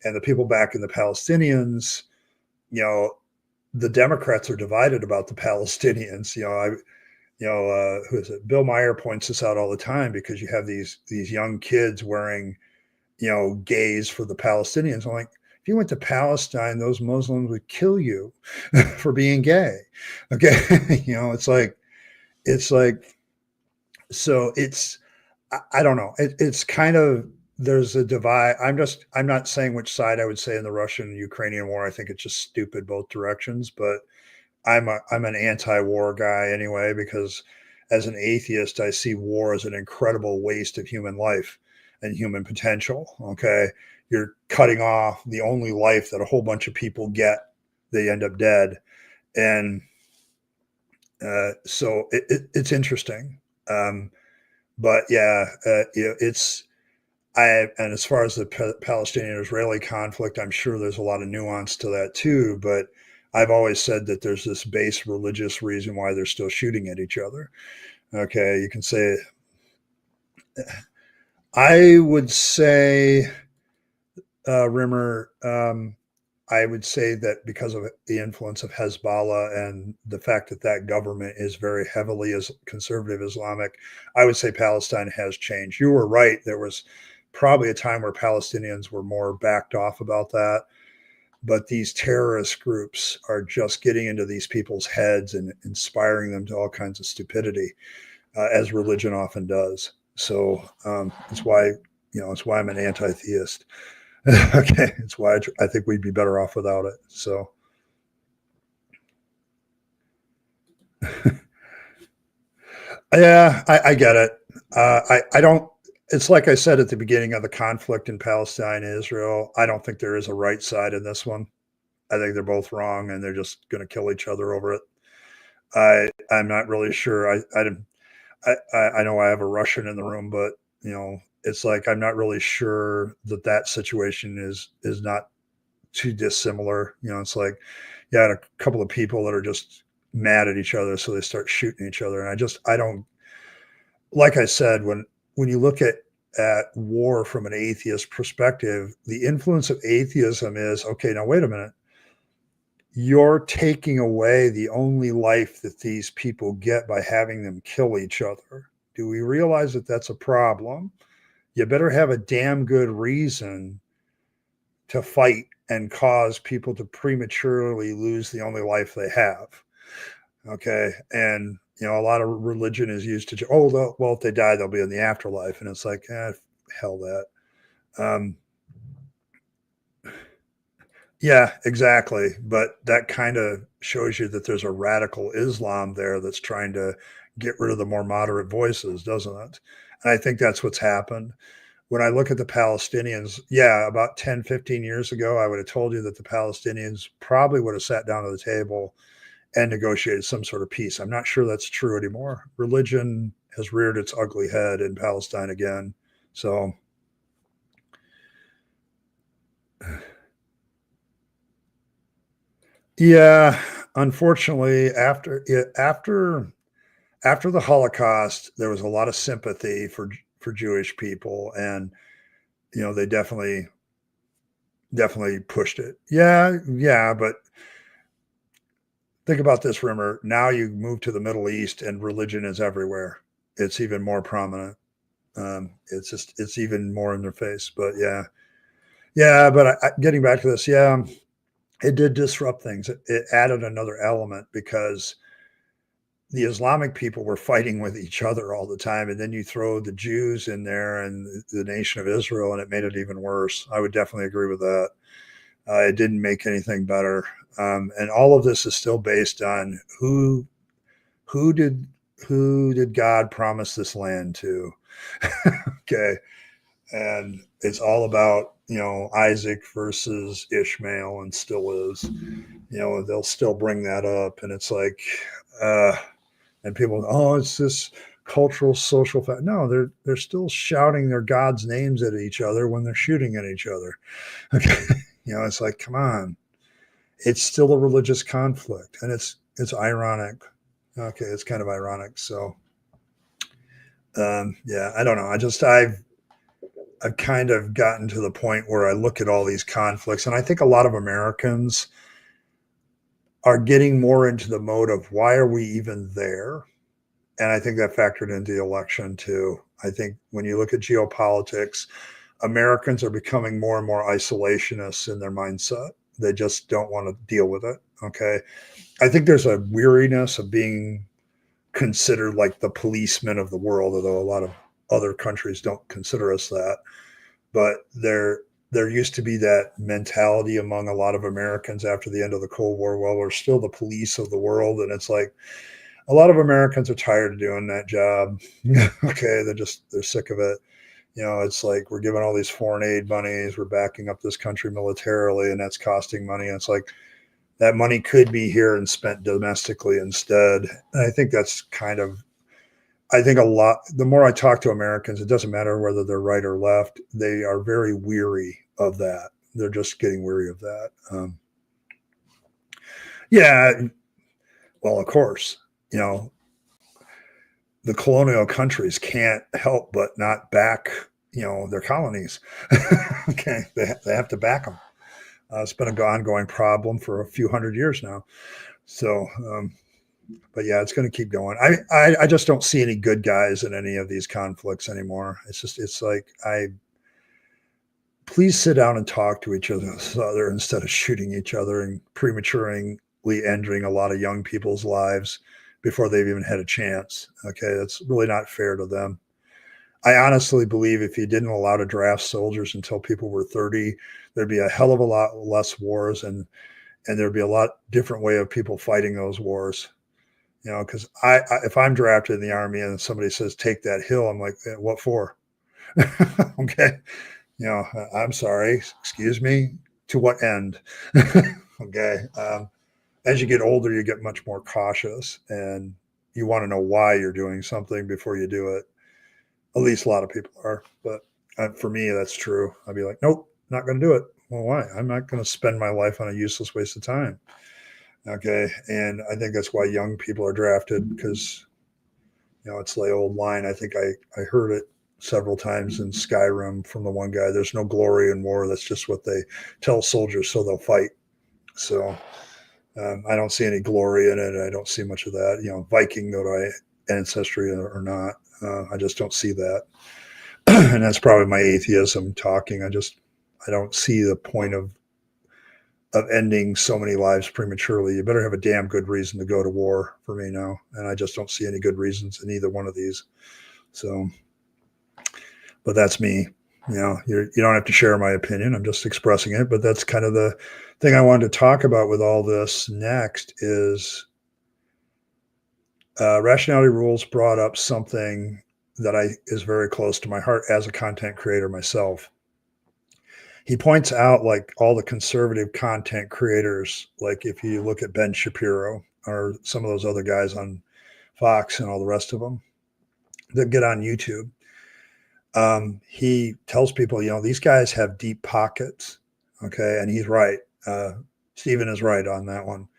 And the people backing the Palestinians, the Democrats are divided about the Palestinians. Who is it? Bill Maher points this out all the time, because you have these young kids wearing, gays for the Palestinians. I'm like, if you went to Palestine, those Muslims would kill you for being gay. Okay. So I don't know. It's kind of, there's a divide. I'm not saying which side I would say in the Russian Ukrainian war. I think it's just stupid both directions, but I'm an anti-war guy anyway, because as an atheist, I see war as an incredible waste of human life and human potential. Okay. You're cutting off the only life that a whole bunch of people get. They end up dead. And so it's interesting. But yeah, and as far as the Palestinian-Israeli conflict, I'm sure there's a lot of nuance to that too. But I've always said that there's this base religious reason why they're still shooting at each other. Okay, you can say, I would say Rimmer, I would say that because of the influence of Hezbollah and the fact that that government is very heavily as conservative Islamic, I would say Palestine has changed. You were right. There was probably a time where Palestinians were more backed off about that. But these terrorist groups are just getting into these people's heads and inspiring them to all kinds of stupidity, as religion often does. So it's why it's why I'm an anti-theist. Okay, it's why I think we'd be better off without it. So, yeah, I get it. I don't. It's like I said at the beginning of the conflict in Palestine and Israel. I don't think there is a right side in this one. I think they're both wrong, and they're just going to kill each other over it. I'm not really sure. I know I have a Russian in the room, but it's like I'm not really sure that that situation is not too dissimilar. It's like you had a couple of people that are just mad at each other, so they start shooting each other. And I don't, like I said, when you look at war from an atheist perspective, the influence of atheism is okay. Now wait a minute, you're taking away the only life that these people get by having them kill each other. Do we realize that that's a problem? You better have a damn good reason to fight and cause people to prematurely lose the only life they have. Okay. And, a lot of religion is used to, well, if they die, they'll be in the afterlife. And it's like, hell that. Um, yeah, exactly. But that kind of shows you that there's a radical Islam there that's trying to get rid of the more moderate voices, doesn't it? And I think that's what's happened. When I look at the Palestinians, yeah, about 10, 15 years ago, I would have told you that the Palestinians probably would have sat down at the table and negotiated some sort of peace. I'm not sure that's true anymore. Religion has reared its ugly head in Palestine again. So, yeah, unfortunately, after the Holocaust, there was a lot of sympathy for Jewish people, and they definitely pushed it. Yeah, yeah, but think about this, Rimmer. Now you move to the Middle East, and religion is everywhere. It's even more prominent. It's even more in their face. But yeah, yeah. But getting back to this, yeah, it did disrupt things. It added another element because the Islamic people were fighting with each other all the time, and then you throw the Jews in there and the nation of Israel, and it made it even worse. I would definitely agree with that. It didn't make anything better, and all of this is still based on who did who did God promise this land to? Okay, and it's all about Isaac versus Ishmael, and still is. They'll still bring that up, and it's like, uh, and people, it's this cultural social fact. No, they're still shouting their gods' names at each other when they're shooting at each other. Okay, it's like, come on, it's still a religious conflict, and it's ironic. Okay, it's kind of ironic. So, yeah, I don't know. I've kind of gotten to the point where I look at all these conflicts, and I think a lot of Americans are getting more into the mode of why are we even there? And I think that factored into the election too. I think when you look at geopolitics, Americans are becoming more and more isolationists in their mindset. They just don't want to deal with it. Okay. I think there's a weariness of being considered like the policemen of the world, although a lot of other countries don't consider us that. But there used to be that mentality among a lot of Americans after the end of the Cold War. Well, we're still the police of the world, and it's like a lot of Americans are tired of doing that job. Okay, they're sick of it. It's like we're giving all these foreign aid monies, we're backing up this country militarily, and that's costing money. And it's like that money could be here and spent domestically instead. And I think that's kind of I think a lot, the more I talk to Americans, it doesn't matter whether they're right or left, they are very weary of that. They're just getting weary of that. Yeah, well, of course, you know, the colonial countries can't help but not back their colonies. Okay, they have to back them. It's been an ongoing problem for a few hundred years now. So, but yeah, it's going to keep going. I just don't see any good guys in any of these conflicts anymore. It's like, please sit down and talk to each other instead of shooting each other and prematurely ending a lot of young people's lives before they've even had a chance. Okay, that's really not fair to them. I honestly believe if you didn't allow to draft soldiers until people were 30, there'd be a hell of a lot less wars, and there'd be a lot different way of people fighting those wars. Because if I'm drafted in the army and somebody says take that hill, I'm like, what for? Okay, I'm sorry, excuse me, to what end? Okay. As you get older, you get much more cautious, and you want to know why you're doing something before you do it. At least a lot of people are, but for me, that's true. I'd be like, nope, not going to do it. Well, why? I'm not going to spend my life on a useless waste of time. Okay, and I think that's why young people are drafted, because it's the old line. I think I heard it several times in Skyrim from the one guy. There's no glory in war. That's just what they tell soldiers so they'll fight. So I don't see any glory in it. I don't see much of that. Viking ancestry or not. I just don't see that. And that's probably my atheism talking. I don't see the point of ending so many lives prematurely. You better have a damn good reason to go to war for me now. And I just don't see any good reasons in either one of these. So, but that's me. You don't have to share my opinion. I'm just expressing it. But that's kind of the thing I wanted to talk about with all this next is Rationality Rules brought up something that is very close to my heart as a content creator myself. He points out, like, all the conservative content creators, like if you look at Ben Shapiro or some of those other guys on Fox and all the rest of them that get on YouTube, he tells people, these guys have deep pockets. Okay. And he's right. Stephen is right on that one.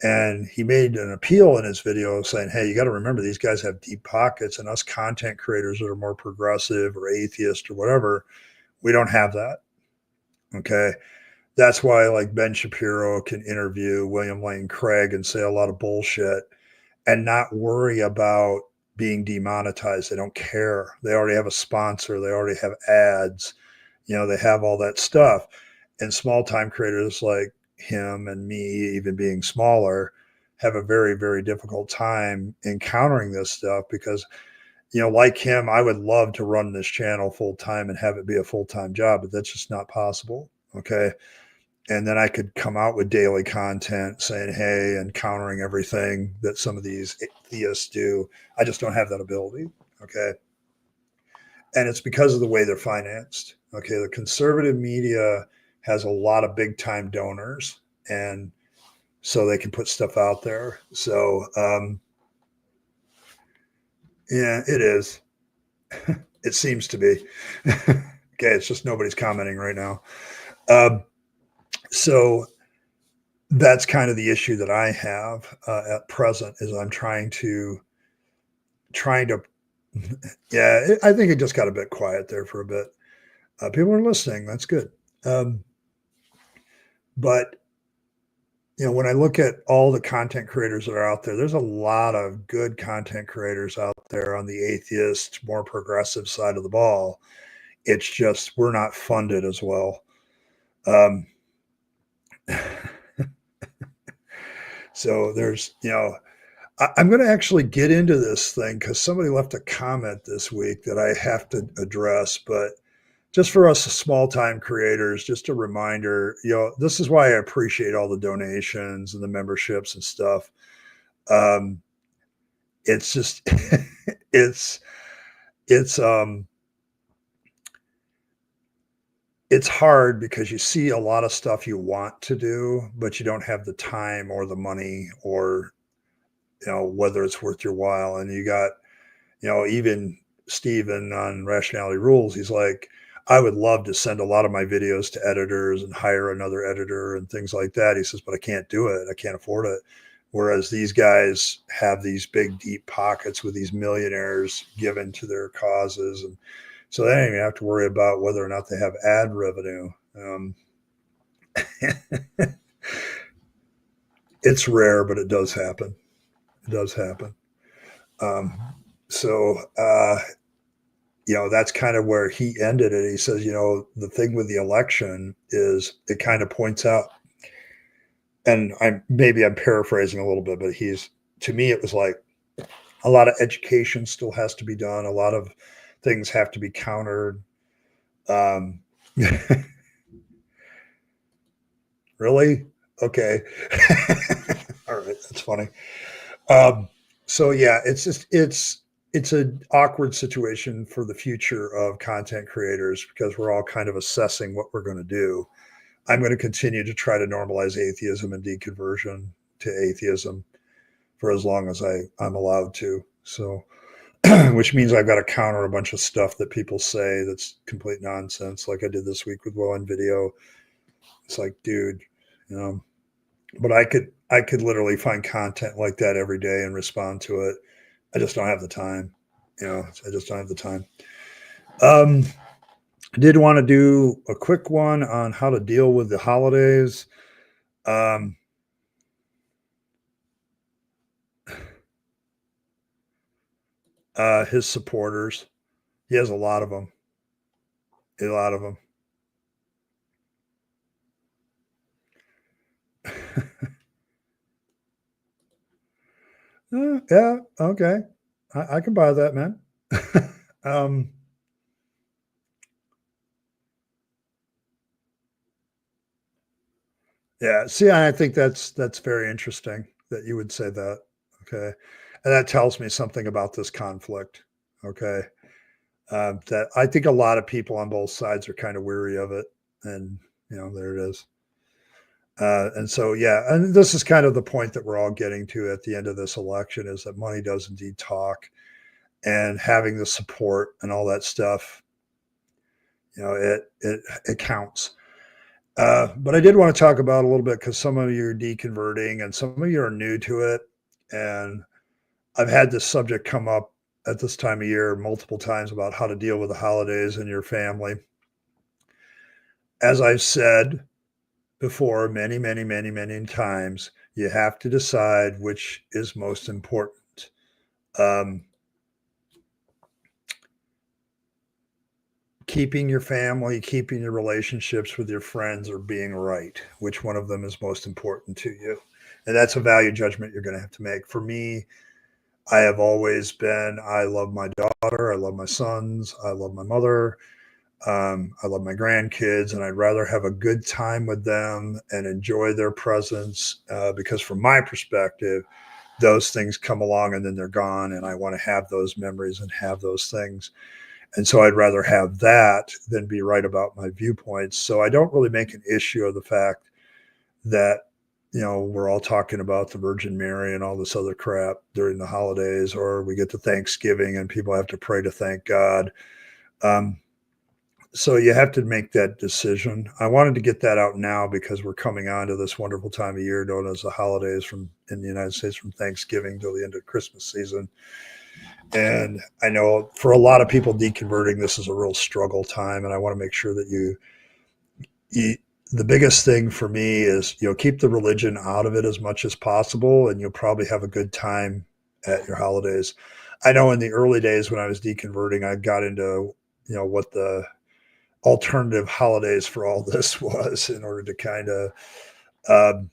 And he made an appeal in his video saying, hey, you got to remember, these guys have deep pockets, and us content creators that are more progressive or atheist or whatever, we don't have that. Okay. That's why, like, Ben Shapiro can interview William Lane Craig and say a lot of bullshit and not worry about being demonetized. They don't care. They already have a sponsor. They already have ads. They have all that stuff. And small time creators like him and me, even being smaller, have a very, very difficult time encountering this stuff because, like him, I would love to run this channel full time and have it be a full time job, but that's just not possible. Okay. And then I could come out with daily content saying, hey, and countering everything that some of these theists do. I just don't have that ability. Okay. And it's because of the way they're financed. Okay. The conservative media has a lot of big time donors, and so they can put stuff out there. So, yeah, it is. It seems to be. Okay. It's just nobody's commenting right now. So that's kind of the issue that I have at present is I'm trying to, yeah, I think it just got a bit quiet there for a bit. People are listening. That's good. But, when I look at all the content creators that are out there, there's a lot of good content creators out there on the atheist, more progressive side of the ball. It's just, we're not funded as well. So there's, I'm going to actually get into this thing because somebody left a comment this week that I have to address. But just for us small time creators, just a reminder, this is why I appreciate all the donations and the memberships and stuff. It's just, it's hard because you see a lot of stuff you want to do, but you don't have the time or the money or, whether it's worth your while. And you got, even Steven on Rationality Rules, he's like, I would love to send a lot of my videos to editors and hire another editor and things like that. He says, but I can't do it. I can't afford it. Whereas these guys have these big, deep pockets with these millionaires given to their causes. And So they don't even have to worry about whether or not they have ad revenue. It's rare, but it does happen. It does happen. Um, so, that's kind of where he ended it. He says, the thing with the election is it kind of points out, and I'm paraphrasing a little bit, but to me, it was like a lot of education still has to be done. A lot of things have to be countered. Um, really? Okay. All right. That's funny. Um, so yeah, it's an awkward situation for the future of content creators because we're all kind of assessing what we're going to do. I'm going to continue to try to normalize atheism and deconversion to atheism for as long as I'm allowed to. So, which means I've got to counter a bunch of stuff that people say that's complete nonsense, like I did this week with one video. It's like, dude, you know, but I could literally find content like that every day and respond to it. I just don't have the time. I just don't have the time. I did want to do a quick one on how to deal with the holidays. Um, his supporters. He has a lot of them. A lot of them. Yeah. Okay. I can buy that, man. um, yeah. See, I think that's very interesting that you would say that. Okay, and that tells me something about this conflict. Okay, that I think a lot of people on both sides are kind of weary of it, and there it is. And so, yeah, and this is kind of the point that we're all getting to at the end of this election is that money does indeed talk, and having the support and all that stuff, it counts. But I did want to talk about a little bit because some of you are deconverting and some of you are new to it, and I've had this subject come up at this time of year multiple times about how to deal with the holidays in your family. As I've said before many, many, many, many times, you have to decide which is most important. Um, keeping your family, keeping your relationships with your friends, or being right. Which one of them is most important to you? And that's a value judgment you're going to have to make. For me, I have always been, I love my daughter, I love my sons, I love my mother, I love my grandkids, and I'd rather have a good time with them and enjoy their presence because, from my perspective, those things come along and then they're gone, and I want to have those memories and have those things. And so I'd rather have that than be right about my viewpoints. So I don't really make an issue of the fact that we're all talking about the Virgin Mary and all this other crap during the holidays, or we get to Thanksgiving and people have to pray to thank God. Um, so you have to make that decision. I wanted to get that out now because we're coming on to this wonderful time of year known as the holidays in the United States, from Thanksgiving till the end of Christmas season. And I know for a lot of people deconverting, this is a real struggle time, and I want to make sure that you the biggest thing for me is keep the religion out of it as much as possible, and you'll probably have a good time at your holidays. I know in the early days when I was deconverting, I got into what the alternative holidays for all this was in order to kind of um,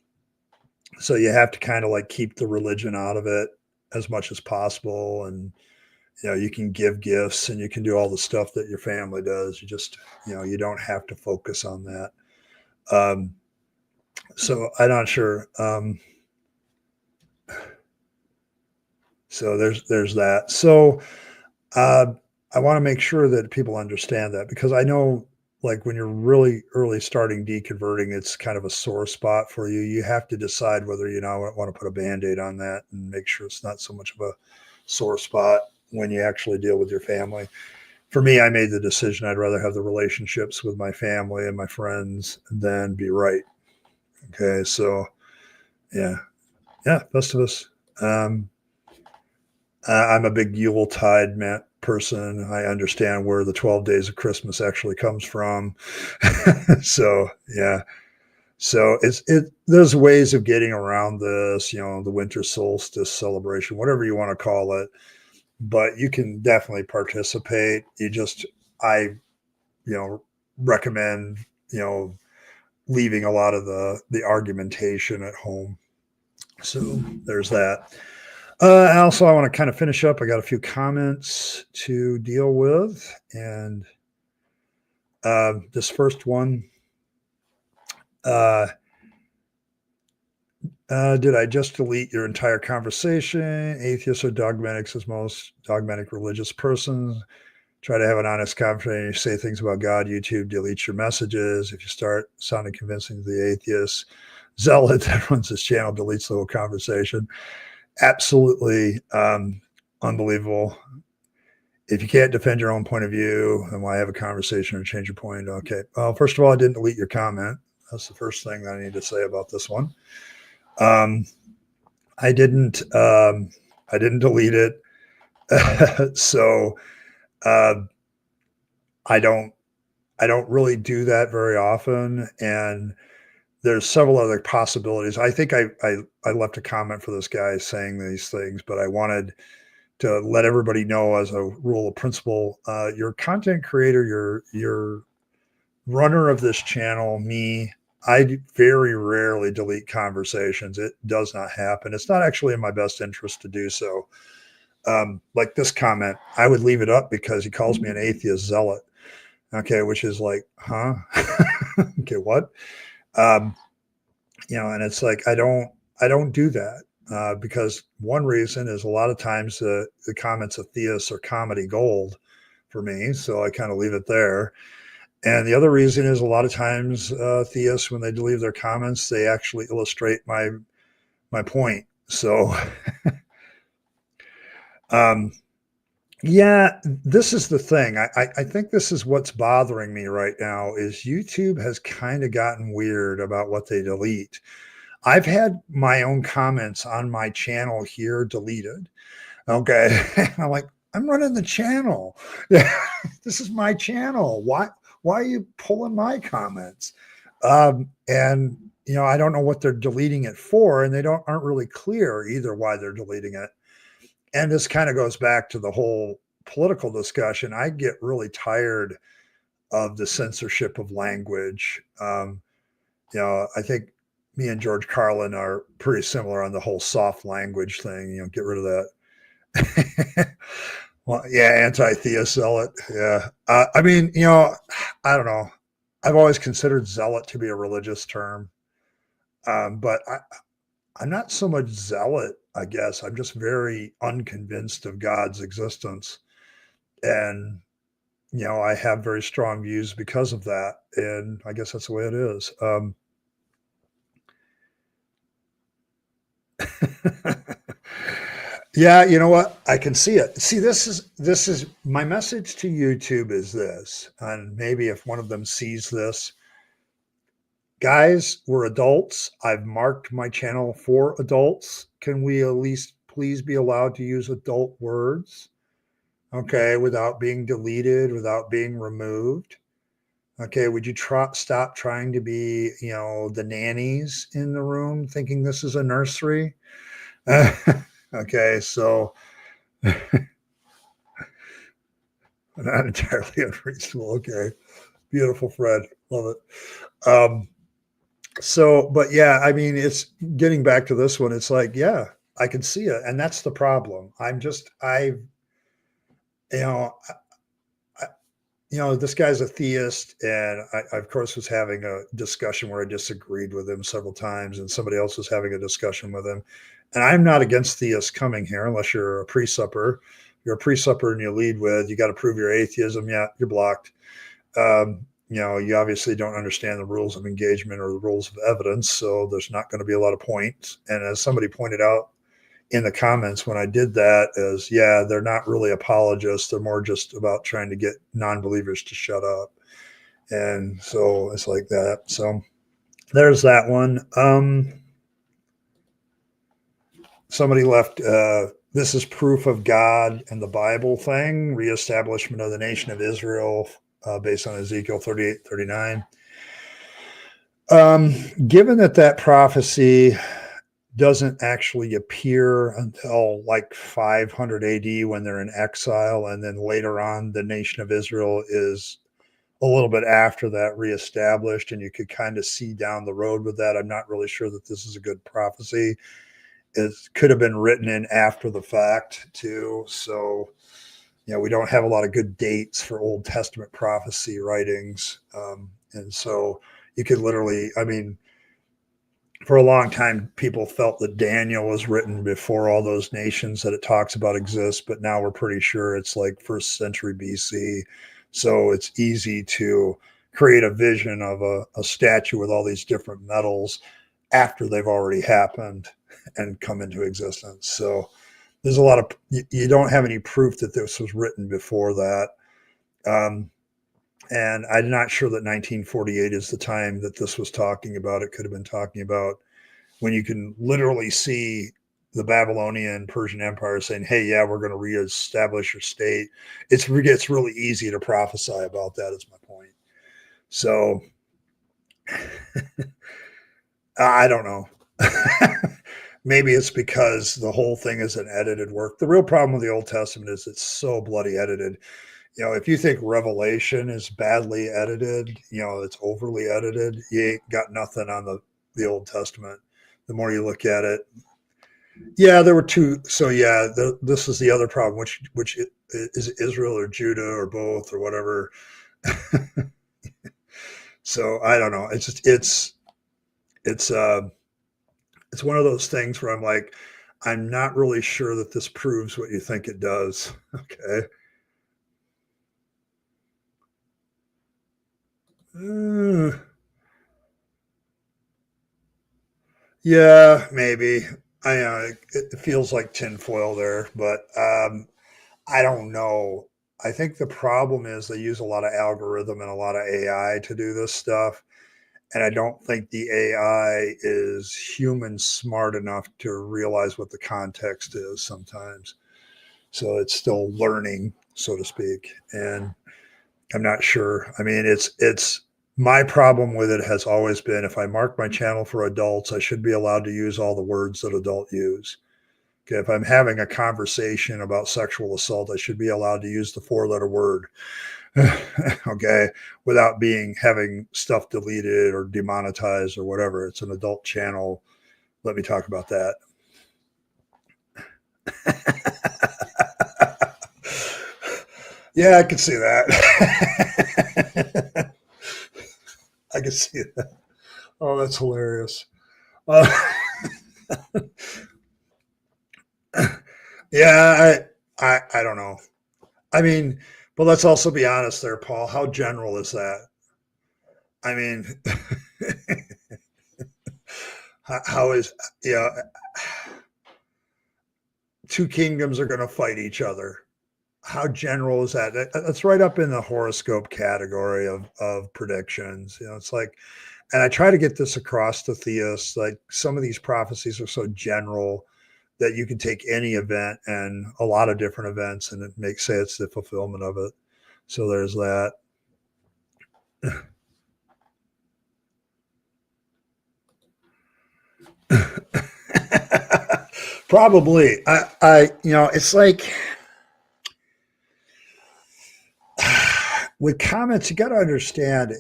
so you have to kind of like keep the religion out of it as much as possible, and you can give gifts and you can do all the stuff that your family does. You just you don't have to focus on that. um, so I'm not sure. So there's that. So uh, I want to make sure that people understand that, because I know, like, when you're really early starting deconverting, it's kind of a sore spot for you. You have to decide whether want to put a band-aid on that and make sure it's not so much of a sore spot when you actually deal with your family. For me, I made the decision I'd rather have the relationships with my family and my friends than be right. Okay, so yeah, yeah, Festivus. I'm a big Yuletide man. person. I understand where the 12 days of Christmas actually comes from. So yeah. So there's ways of getting around this, the winter solstice celebration, whatever you want to call it, but you can definitely participate. I, recommend, leaving a lot of the argumentation at home. So there's that. Also, I want to kind of finish up. I got a few comments to deal with, and this first one. Did I just delete your entire conversation? Atheists are dogmatics as most dogmatic religious persons. Try to have an honest conversation. You say things about God. YouTube deletes your messages. If you start sounding convincing to the atheist zealot that runs this channel, deletes the whole conversation. Absolutely unbelievable. If you can't defend your own point of view, then why have a conversation or change your point? Okay. Well, first of all, I didn't delete your comment. That's the first thing that I need to say about this one. I didn't delete it. So I don't really do that very often. And there's several other possibilities. I think I left a comment for this guy saying these things, but I wanted to let everybody know as a rule of principle, your content creator, your runner of this channel, me, I very rarely delete conversations. It does not happen. It's not actually in my best interest to do so. Like this comment, I would leave it up because he calls me an atheist zealot. Okay, which is like, huh? Okay, what? And it's like I don't do that because one reason is a lot of times the comments of theists are comedy gold for me, so I kind of leave it there. And the other reason is a lot of times theists, when they delete their comments, they actually illustrate my point. So, yeah, this is the thing. I think this is what's bothering me right now is YouTube has kind of gotten weird about what they delete. I've had my own comments on my channel here deleted. Okay. I'm like, I'm running the channel. Yeah, this is my channel. Why are you pulling my comments? And I don't know what they're deleting it for, and they aren't really clear either why they're deleting it. And this kind of goes back to the whole political discussion. I get really tired of the censorship of language. I think me and George Carlin are pretty similar on the whole soft language thing. Get rid of that. Well, yeah, anti-theist zealot. Yeah. I mean, I don't know. I've always considered zealot to be a religious term. But I'm not so much zealot, I guess. I'm just very unconvinced of God's existence. And, I have very strong views because of that. And I guess that's the way it is. Yeah, you know what? I can see it. See, this is my message to YouTube is this, and maybe if one of them sees this, guys, we're adults. I've marked my channel for adults. Can we at least please be allowed to use adult words? Okay, without being deleted, without being removed. Okay, would you stop trying to be, the nannies in the room thinking this is a nursery? Okay, so not entirely unreasonable. Okay. Beautiful, Fred. Love it. But yeah, I mean, it's getting back to this one. It's like, yeah, I can see it. And that's the problem. You know, this guy's a theist. And I, of course, was having a discussion where I disagreed with him several times, and somebody else was having a discussion with him. And I'm not against theists coming here unless you're a pre-supper. You're a pre-supper and you lead with, you got to prove your atheism. Yeah, you're blocked. You obviously don't understand the rules of engagement or the rules of evidence, so there's not going to be a lot of points. And as somebody pointed out in the comments when I did that, is yeah, they're not really apologists. They're more just about trying to get non-believers to shut up. And so it's like that. So there's that one. Somebody left this is proof of God and the Bible thing, reestablishment of the nation of Israel, based on Ezekiel 38:39. Given that prophecy doesn't actually appear until like 500 AD when they're in exile, and then later on the nation of Israel is a little bit after that reestablished, and you could kind of see down the road with that. I'm not really sure that this is a good prophecy. It could have been written in after the fact too. So, we don't have a lot of good dates for Old Testament prophecy writings. And so you could literally, I mean, for a long time, people felt that Daniel was written before all those nations that it talks about exist, but now we're pretty sure it's like first century BC. So it's easy to create a vision of a statue with all these different metals after they've already happened and come into existence. So there's a lot of, you don't have any proof that this was written before that. And I'm not sure that 1948 is the time that this was talking about. It could have been talking about when you can literally see the Babylonian Persian Empire saying, hey, yeah, we're going to reestablish your state. It's really easy to prophesy about that, is my point. So I don't know. Maybe it's because the whole thing is an edited work. The real problem with the Old Testament is it's so bloody edited. If you think Revelation is badly edited, it's overly edited, you ain't got nothing on the Old Testament. The more you look at it, yeah, there were two. So yeah, this is the other problem, which is Israel or Judah or both or whatever. So I don't know. It's just it's one of those things where I'm like, I'm not really sure that this proves what you think it does. Okay. Yeah, maybe. I know it feels like tinfoil there, but I don't know. I think the problem is they use a lot of algorithm and a lot of AI to do this stuff. And I don't think the AI is human smart enough to realize what the context is sometimes. So it's still learning, so to speak. And I'm not sure. I mean, it's my problem with it has always been if I mark my channel for adults, I should be allowed to use all the words that adult use. Okay, if I'm having a conversation about sexual assault, I should be allowed to use the four-letter word. Okay, without having stuff deleted or demonetized or whatever. It's an adult channel. Let me talk about that. Yeah, I can see that. I can see that. Oh, that's hilarious. Uh, yeah, I don't know. I mean, but let's also be honest there, Paul. How general is that? I mean, how is, yeah, two kingdoms are going to fight each other. How general is that? That's right up in the horoscope category of predictions. It's like, and I try to get this across to theists. Like some of these prophecies are so general that you can take any event and a lot of different events and say it's the fulfillment of it. So there's that. Probably. It's like with comments, you got to understand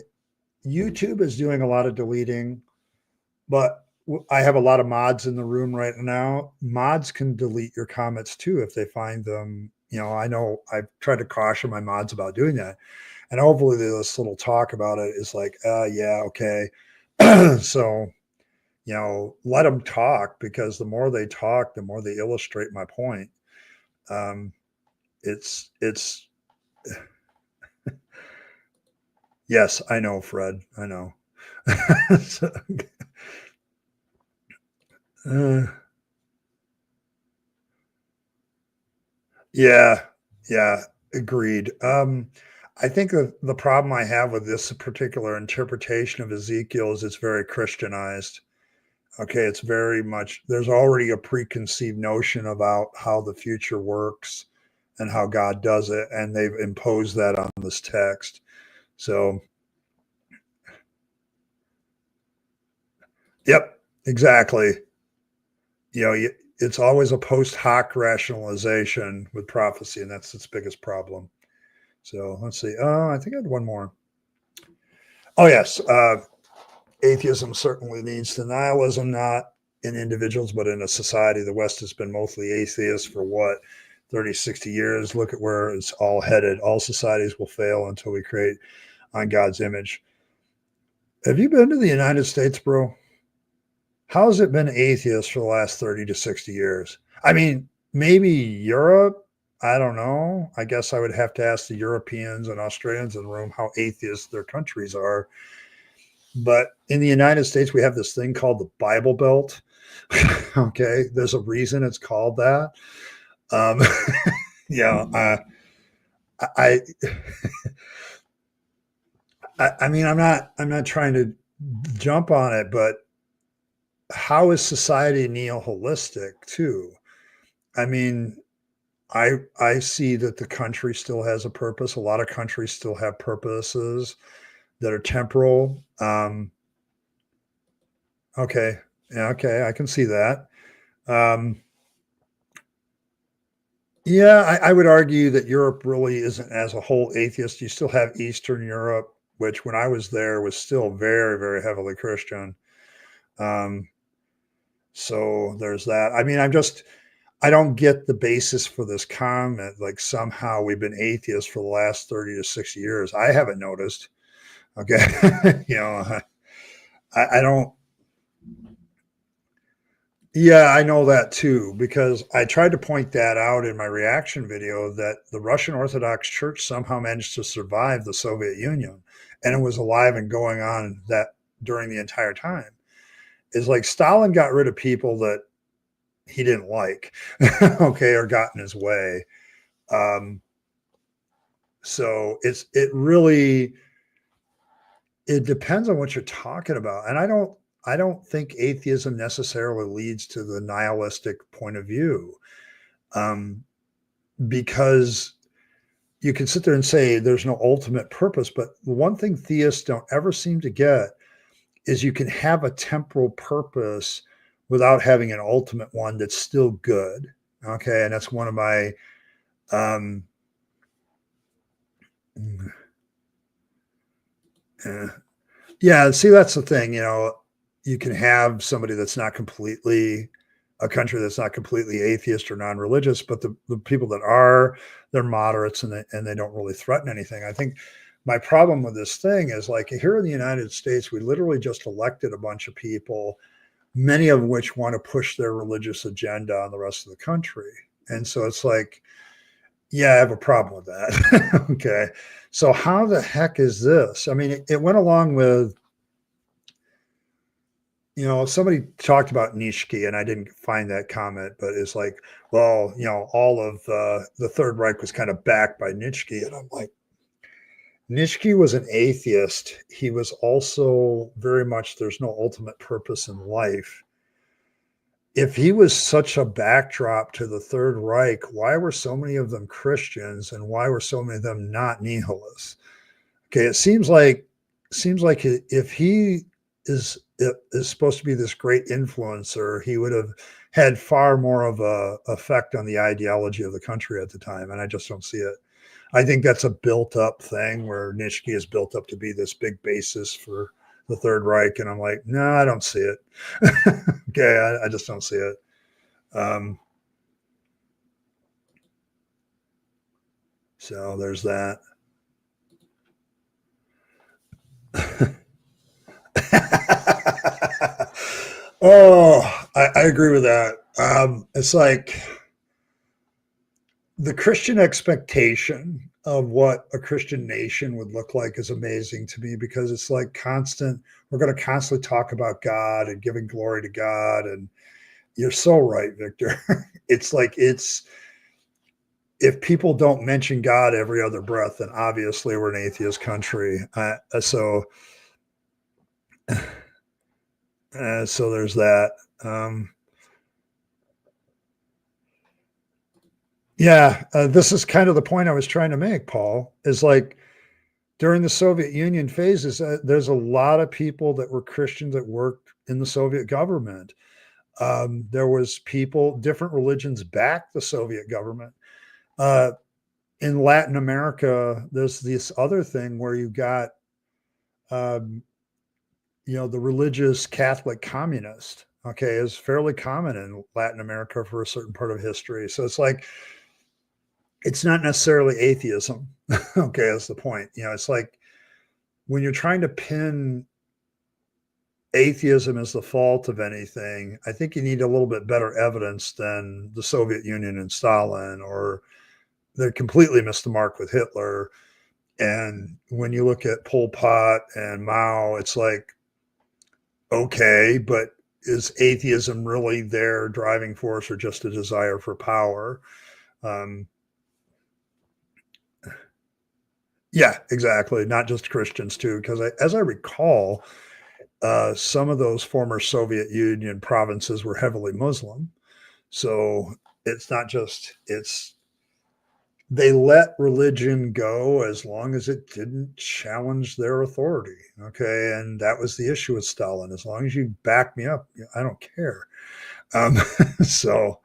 YouTube is doing a lot of deleting, but I have a lot of mods in the room right now. Mods can delete your comments too if they find them. I know I've tried to caution my mods about doing that. And hopefully this little talk about it is like, yeah, okay. So, let them talk, because the more they talk, the more they illustrate my point. Um, it's yes, I know, Fred. I know. So, uh, yeah, yeah, agreed. I think the problem I have with this particular interpretation of Ezekiel is it's very Christianized. Okay, it's very much, there's already a preconceived notion about how the future works and how God does it, and they've imposed that on this text. So, yep, exactly. You know, it's always a post hoc rationalization with prophecy, and that's its biggest problem. So let's see. I think I had one more. Oh, yes. Atheism certainly leads to nihilism, not in individuals, but in a society. The West has been mostly atheist for what, 30, 60 years. Look at where it's all headed. All societies will fail until we create on God's image. Have you been to the United States, bro? How has it been atheist for the last 30 to 60 years? I mean, maybe Europe. I don't know. I guess I would have to ask the Europeans and Australians in the room how atheist their countries are. But in the United States, we have this thing called the Bible Belt. Okay, there's a reason it's called that. Um, yeah, I, I mean, I'm not trying to jump on it, but how is society neo-holistic too? I mean, I see that the country still has a purpose. A lot of countries still have purposes that are temporal. Okay, yeah, okay, I can see that. Um, yeah, I would argue that Europe really isn't as a whole atheist. You still have Eastern Europe, which when I was there was still very, very heavily Christian. Um, so there's that. I mean, I don't get the basis for this comment. Like somehow we've been atheists for the last 30 to 60 years. I haven't noticed. Okay. You know, I don't, yeah, I know that too, because I tried to point that out in my reaction video that the Russian Orthodox Church somehow managed to survive the Soviet Union and it was alive and going on that during the entire time. Is like Stalin got rid of people that he didn't like, okay, or got in his way. Um, so it really it depends on what you're talking about, and I don't think atheism necessarily leads to the nihilistic point of view, um, because you can sit there and say there's no ultimate purpose, but the one thing theists don't ever seem to get is you can have a temporal purpose without having an ultimate one that's still good. Okay, and that's one of my um, eh, yeah, see, that's the thing, you know, you can have somebody that's not completely a country that's not completely atheist or non-religious, but the people that are, they're moderates and they don't really threaten anything. I think my problem with this thing is like here in the United States, we literally just elected a bunch of people, many of which want to push their religious agenda on the rest of the country. And so it's like, yeah, I have a problem with that. Okay. So how the heck is this? I mean, it went along with, you know, somebody talked about Nishki, and I didn't find that comment, but it's like, well, you know, all of the Third Reich was kind of backed by Nishki, and I'm like, Nishki was an atheist. He was also very much there's no ultimate purpose in life. If he was such a backdrop to the Third Reich, why were so many of them Christians, and why were so many of them not nihilists? Okay, it seems like if he is supposed to be this great influencer, he would have had far more of a effect on the ideology of the country at the time, and I just don't see it. I think that's a built up thing where Nishki is built up to be this big basis for the Third Reich, and I'm like, no, I don't see it. Okay, I just don't see it. Um, so there's that. Oh, I agree with that. It's like the Christian expectation of what a Christian nation would look like is amazing to me because it's like constant, we're going to constantly talk about God and giving glory to God. And you're so right, Victor. It's like, if people don't mention God every other breath, then obviously we're an atheist country. So So there's that. Um, yeah, this is kind of the point I was trying to make, Paul, is like during the Soviet Union phases, there's a lot of people that were Christians that worked in the Soviet government. There was people, different religions backed the Soviet government. Uh, in Latin America, there's this other thing where you got, um, the religious Catholic communist. Okay, is fairly common in Latin America for a certain part of history. So it's like it's not necessarily atheism. Okay, that's the point. It's like when you're trying to pin atheism as the fault of anything, I think you need a little bit better evidence than the Soviet Union and Stalin, or they completely missed the mark with Hitler. And when you look at Pol Pot and Mao, it's like, okay, but is atheism really their driving force or just a desire for power? Um, yeah, exactly. Not just Christians too, because as I recall, some of those former Soviet Union provinces were heavily Muslim. So it's not just it's they let religion go as long as it didn't challenge their authority. Okay, and that was the issue with Stalin. As long as you back me up, I don't care. Um, so,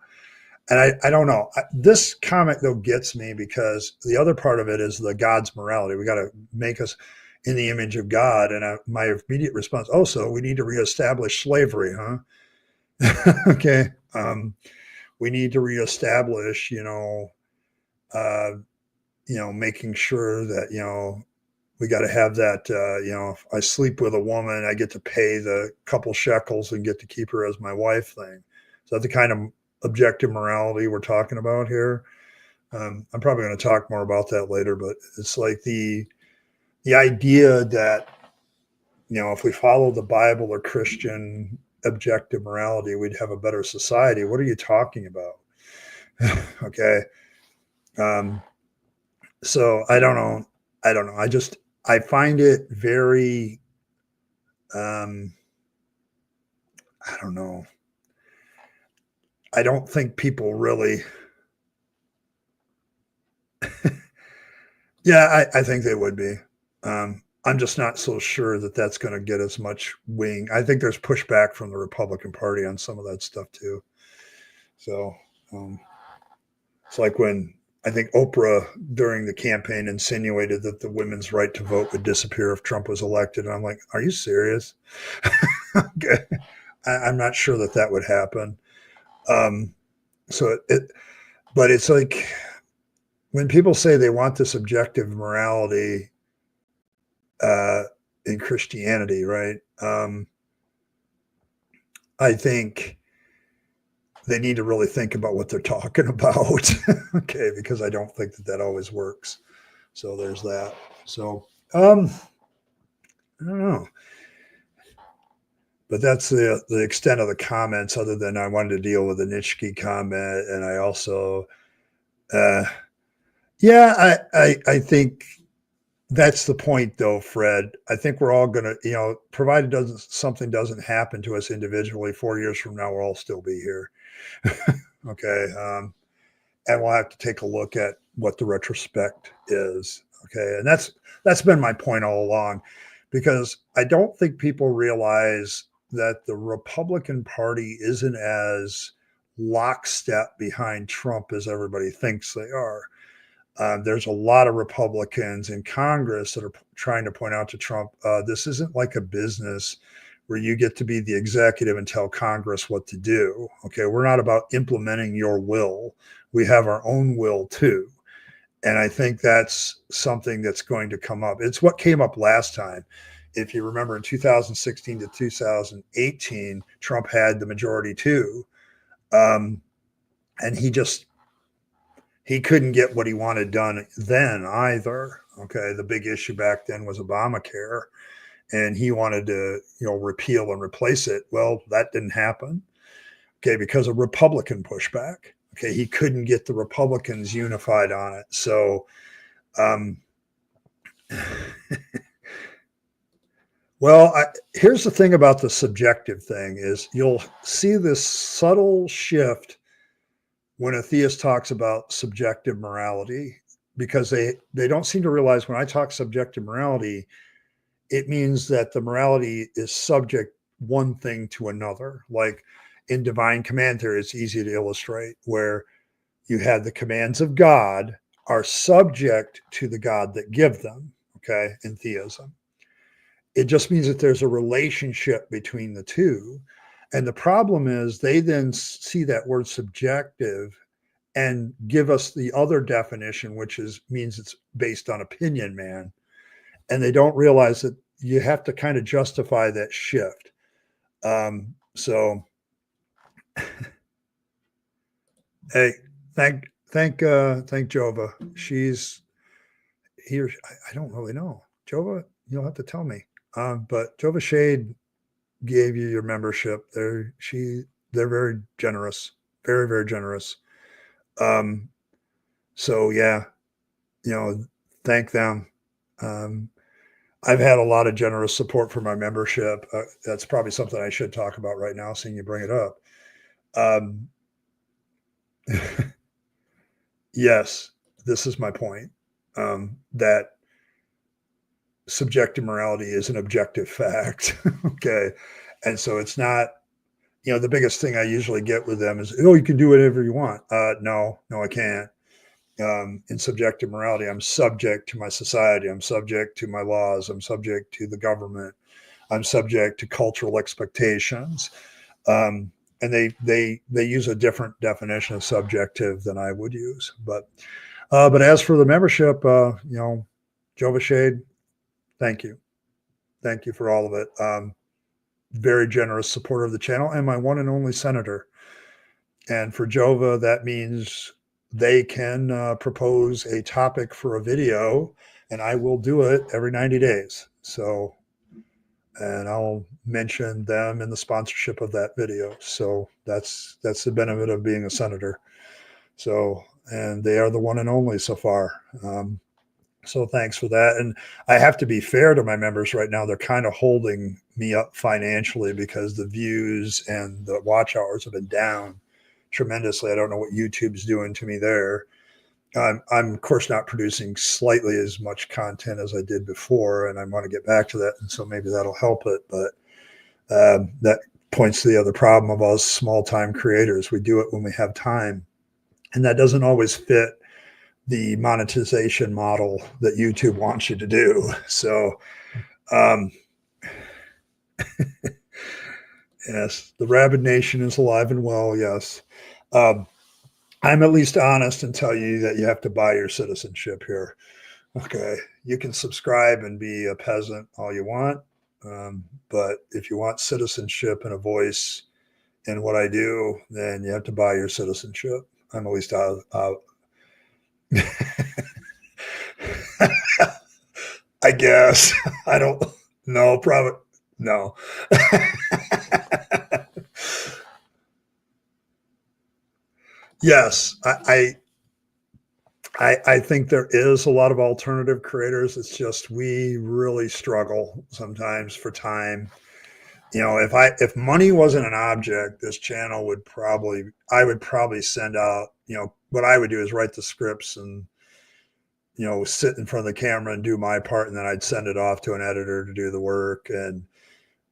and I don't know. This comic though gets me because the other part of it is the God's morality. We got to make us in the image of God. And my immediate response, oh, so we need to reestablish slavery, huh? Okay. We need to reestablish, uh, making sure that, we got to have that, if I sleep with a woman, I get to pay the couple shekels and get to keep her as my wife thing. Is that the kind of objective morality we're talking about here? I'm probably going to talk more about that later, but it's like the idea that, if we follow the Bible or Christian objective morality, we'd have a better society. What are you talking about? Okay. Um, so I don't know. I don't know. I find it very, um, I don't know. I don't think people really, yeah, I think they would be. I'm just not so sure that that's going to get as much wing. I think there's pushback from the Republican Party on some of that stuff too. So, um, it's like when I think Oprah during the campaign insinuated that the women's right to vote would disappear if Trump was elected. And I'm like, are you serious? Okay. I'm not sure that that would happen. Um, so but it's like when people say they want this objective morality uh, in Christianity, right? I think they need to really think about what they're talking about. Okay, because I don't think that that always works. So there's that. So I don't know, but that's the extent of the comments. Other than I wanted to deal with the Nitschke comment, and I also, uh, yeah, I think that's the point, though, Fred. I think we're all gonna, provided doesn't something doesn't happen to us individually, 4 years from now, we'll all still be here. Okay, and we'll have to take a look at what the retrospect is. Okay, and that's been my point all along, because I don't think people realize that the Republican Party isn't as lockstep behind Trump as everybody thinks they are. There's a lot of Republicans in Congress that are trying to point out to Trump, this isn't like a business where you get to be the executive and tell Congress what to do. Okay, we're not about implementing your will. We have our own will too. And I think that's something that's going to come up. It's what came up last time. If you remember in 2016 to 2018, Trump had the majority too. Um, and he couldn't get what he wanted done then either. Okay, the big issue back then was Obamacare, and he wanted to, repeal and replace it. Well, that didn't happen. Okay, because of Republican pushback. Okay, he couldn't get the Republicans unified on it. So, um, Well, here's the thing about the subjective thing is you'll see this subtle shift when a theist talks about subjective morality, because they don't seem to realize when I talk subjective morality, it means that the morality is subject one thing to another. Like in divine command theory, it's easy to illustrate where you have the commands of God are subject to the God that give them, okay, in theism. It just means that there's a relationship between the two. And the problem is they then see that word subjective and give us the other definition, which is means it's based on opinion, man. And they don't realize that you have to kind of justify that shift. So, hey, thank Jova. She's here. I don't really know Jova. You'll have to tell me. But Jova Shade gave you your membership. They're very generous, very very generous. Um, so yeah, thank them. Um, I've had a lot of generous support for my membership. That's probably something I should talk about right now, seeing you bring it up. Um, yes, this is my point. That subjective morality is an objective fact. Okay. And so it's not, the biggest thing I usually get with them is, oh, you can do whatever you want. No, I can't. In subjective morality, I'm subject to my society. I'm subject to my laws. I'm subject to the government. I'm subject to cultural expectations. And they use a different definition of subjective than I would use. But as for the membership, Jova Shade, thank you. Thank you for all of it. Very generous supporter of the channel and my one and only senator. And for Jova, that means they can propose a topic for a video, and I will do it every 90 days. So, and I'll mention them in the sponsorship of that video. So that's the benefit of being a senator. So, and they are the one and only so far. So thanks for that. And I have to be fair to my members right now. They're kind of holding me up financially because the views and the watch hours have been down tremendously. I don't know what YouTube's doing to me there. I'm of course not producing slightly as much content as I did before, and I want to get back to that. And so maybe that'll help it. But that points to the other problem of us small time creators. We do it when we have time, and that doesn't always fit the monetization model that YouTube wants you to do. So, yes, the Rabyd Nation is alive and well. Yes. I'm at least honest and tell you that you have to buy your citizenship here. Okay. You can subscribe and be a peasant all you want. But if you want citizenship and a voice in what I do, then you have to buy your citizenship. I'm at least out. I guess. I don't know. Probably no. Yes, I think there is a lot of alternative creators. It's just we really struggle sometimes for time. If money wasn't an object, this channel I would probably send out, what I would do is write the scripts and, sit in front of the camera and do my part, and then I'd send it off to an editor to do the work. And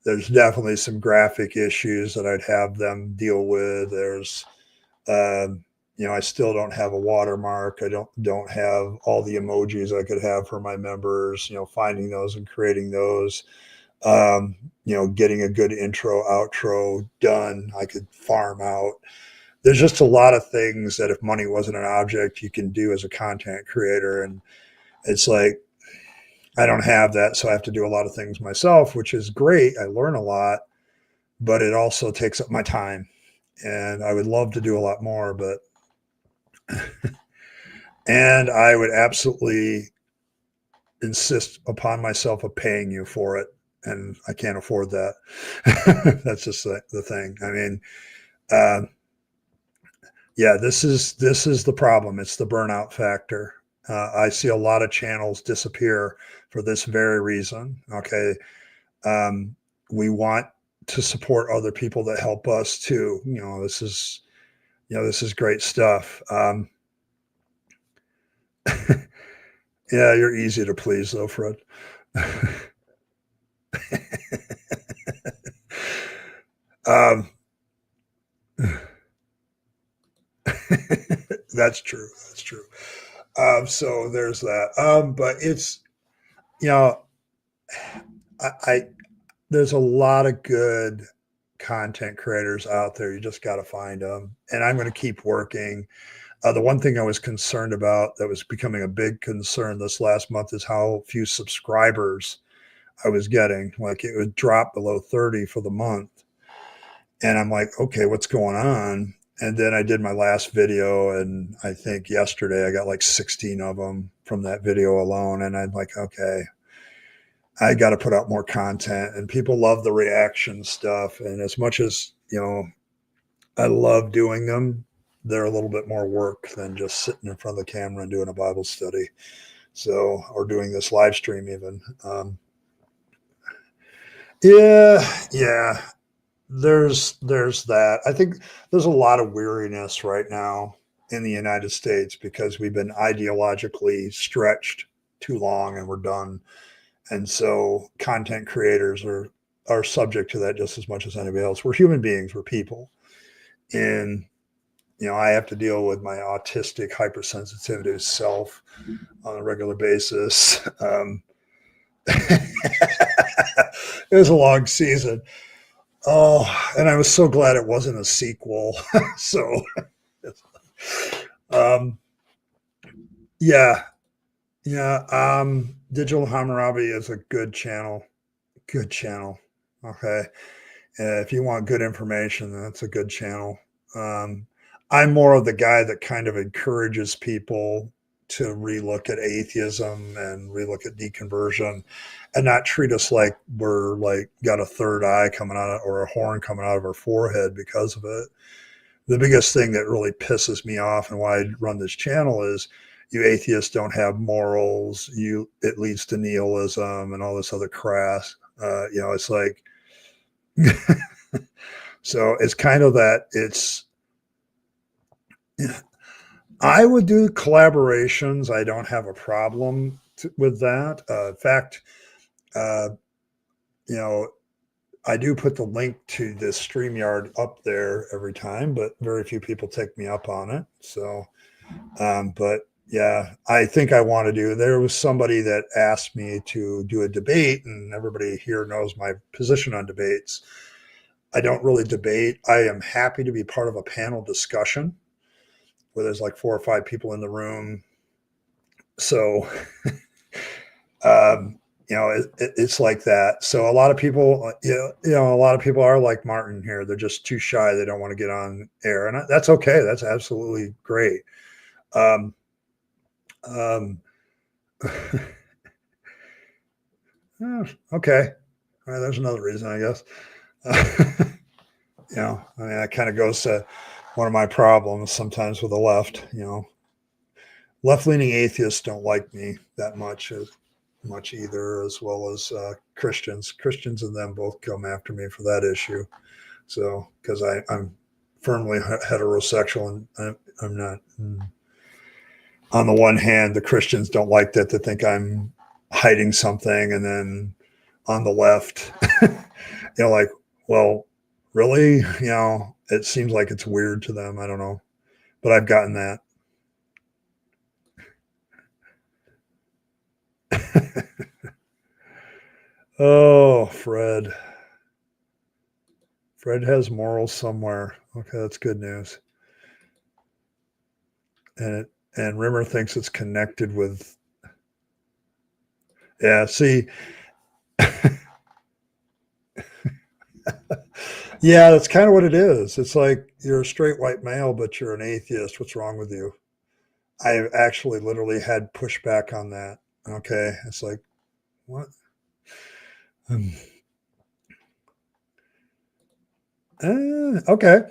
there's definitely some graphic issues that I'd have them deal with. There's, I still don't have a watermark. I don't have all the emojis I could have for my members, finding those and creating those. Getting a good intro, outro done, I could farm out. There's just a lot of things that if money wasn't an object, you can do as a content creator. And it's like, I don't have that. So I have to do a lot of things myself, which is great. I learn a lot, but it also takes up my time. And I would love to do a lot more, but, and I would absolutely insist upon myself of paying you for it. And I can't afford that. That's just the thing. I mean, yeah, this is the problem. It's the burnout factor. I see a lot of channels disappear for this very reason. Okay. We want to support other people that help us too. This is great stuff. Yeah, you're easy to please though, Fred. um, that's true. That's true. So there's that. But it's, you know, I there's a lot of good content creators out there. You just got to find them. And I'm going to keep working. The one thing I was concerned about that was becoming a big concern this last month is how few subscribers I was getting. Like it would drop below 30 for the month. And I'm like, okay, what's going on? And then I did my last video, and I think yesterday I got like 16 of them from that video alone. And I'm like, okay, I got to put out more content. And people love the reaction stuff. And as much as, I love doing them, they're a little bit more work than just sitting in front of the camera and doing a Bible study. So, or doing this live stream even. Yeah. There's that. I think there's a lot of weariness right now in the United States because we've been ideologically stretched too long and we're done. And so content creators are subject to that just as much as anybody else. We're human beings, we're people. And I have to deal with my autistic hypersensitivity self on a regular basis. It was a long season. Oh, and I was so glad it wasn't a sequel. So, um, yeah, yeah. Digital Hammurabi is a good channel. Good channel. Okay. If you want good information, that's a good channel. I'm more of the guy that kind of encourages people to relook at atheism and relook at deconversion and not treat us like we're like got a third eye coming out or a horn coming out of our forehead because of it. The biggest thing that really pisses me off and why I run this channel is you atheists don't have morals. It leads to nihilism and all this other crass. It's like, so it's kind of that I would do collaborations. I don't have a problem with that. In fact, uh, I do put the link to this StreamYard up there every time, but very few people take me up on it. So, but yeah, I think I want to do. There was somebody that asked me to do a debate, and everybody here knows my position on debates. I don't really debate. I am happy to be part of a panel discussion where there's like 4 or 5 people in the room. So, it's like that. So a lot of people, a lot of people are like Martin here. They're just too shy. They don't want to get on air, and that's okay. That's absolutely great. Um, um, okay. All right, there's another reason, I guess. I mean, that kind of goes to one of my problems sometimes with the left. Left-leaning atheists don't like me that much either, as well as Christians and them both come after me for that issue. So, because I'm firmly heterosexual and I'm not. On the one hand, the Christians don't like that. They think I'm hiding something. And then on the left, like, well, really? It seems like it's weird to them. I don't know. But I've gotten that. Oh, Fred. Fred has morals somewhere. Okay, that's good news. And Rimmer thinks it's connected with. Yeah, see. Yeah, that's kind of what it is. It's like you're a straight white male, but you're an atheist. What's wrong with you? I actually literally had pushback on that. Okay, it's like, what? Okay.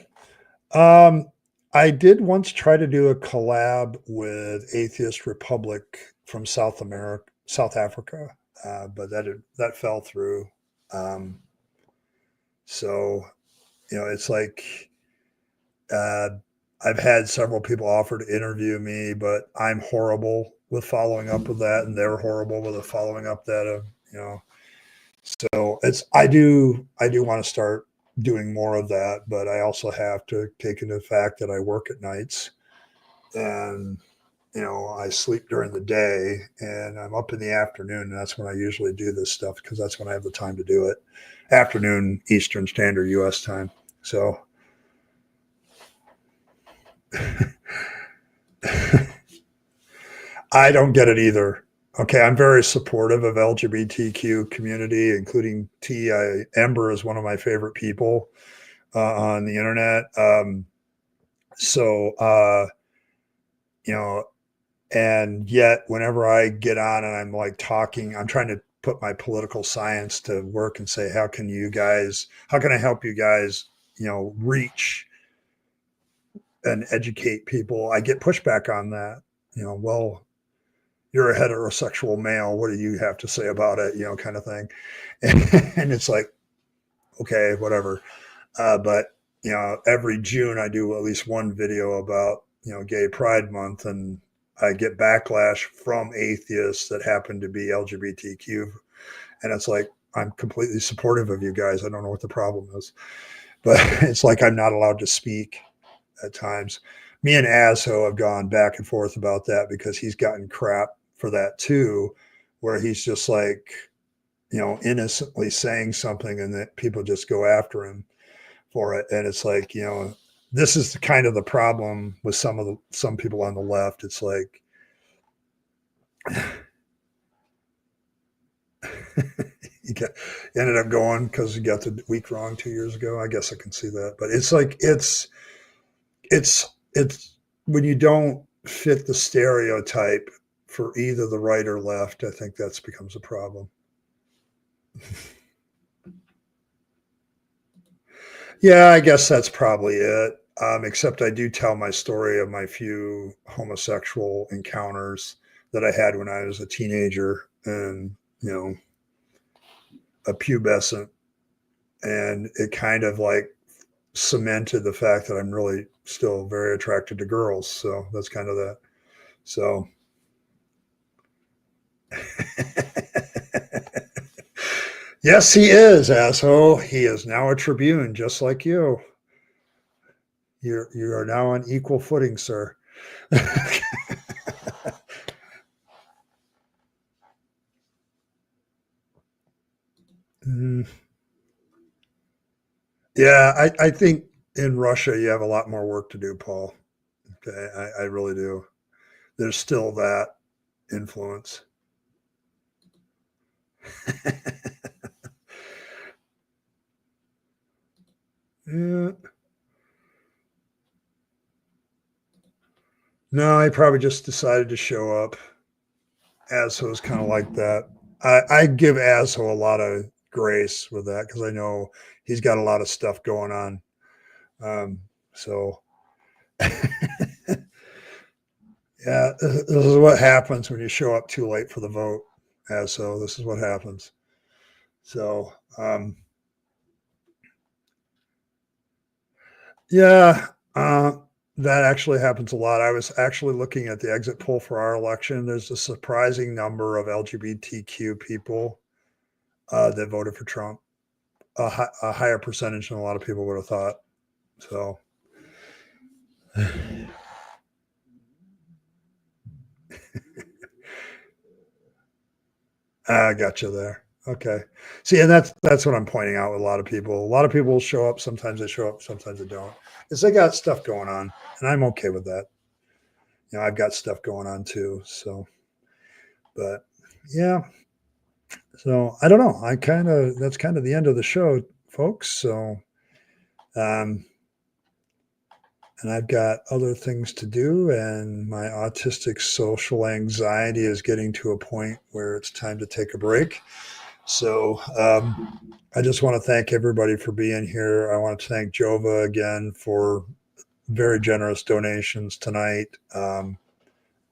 Um, I did once try to do a collab with Atheist Republic from South Africa, but that fell through. Um, so, it's like, uh, I've had several people offer to interview me, but I'm horrible with following up with that, and they're horrible with the following up that, so I do want to start doing more of that, but I also have to take into the fact that I work at nights, and I sleep during the day, and I'm up in the afternoon, and that's when I usually do this stuff because that's when I have the time to do it. Afternoon Eastern Standard US time. So I don't get it either. Okay, I'm very supportive of LGBTQ community, including T. Ember is one of my favorite people on the internet. So, you know, and yet whenever I get on and I'm like talking, I'm trying to put my political science to work and say, how can I help you guys, reach and educate people? I get pushback on that. Well, you're a heterosexual male. What do you have to say about it? Kind of thing. And it's like, okay, whatever. But every June I do at least one video about Gay Pride Month, and I get backlash from atheists that happen to be LGBTQ, and it's like I'm completely supportive of you guys. I don't know what the problem is, but it's like I'm not allowed to speak at times. Me and Azo have gone back and forth about that because he's gotten crap for that too, where he's just like innocently saying something and that people just go after him for it. And it's like, this is kind of the problem with some people on the left. It's like, you ended up going because you got the week wrong 2 years ago. I guess I can see that, but it's like, it's when you don't fit the stereotype for either the right or left, I think that's becomes a problem. Yeah, I guess that's probably it. Except I do tell my story of my few homosexual encounters that I had when I was a teenager and, a pubescent. And it kind of like cemented the fact that I'm really still very attracted to girls. So that's kind of that. So, yes, he is, asshole. He is now a Tribune, just like you. You are now on equal footing, sir. Mm, yeah, I think in Russia you have a lot more work to do, Paul. Okay, I really do. There's still that influence. Yeah. No, I probably just decided to show up. Aso is kind of like that. I give Aso a lot of grace with that because I know he's got a lot of stuff going on. So, yeah, this is what happens when you show up too late for the vote. Aso, this is what happens. So, yeah, that actually happens a lot. I was actually looking at the exit poll for our election. There's a surprising number of LGBTQ people that voted for Trump, a higher percentage than a lot of people would have thought. So, I got you there. Okay. See, and that's what I'm pointing out with a lot of people. A lot of people will show up. Sometimes they show up. Sometimes they don't. Because they got stuff going on, and I'm okay with that. I've got stuff going on too. So, but yeah. So I don't know. That's kind of the end of the show, folks. So, um, and I've got other things to do, and my autistic social anxiety is getting to a point where it's time to take a break. So, I just want to thank everybody for being here. I want to thank Jova again for very generous donations tonight.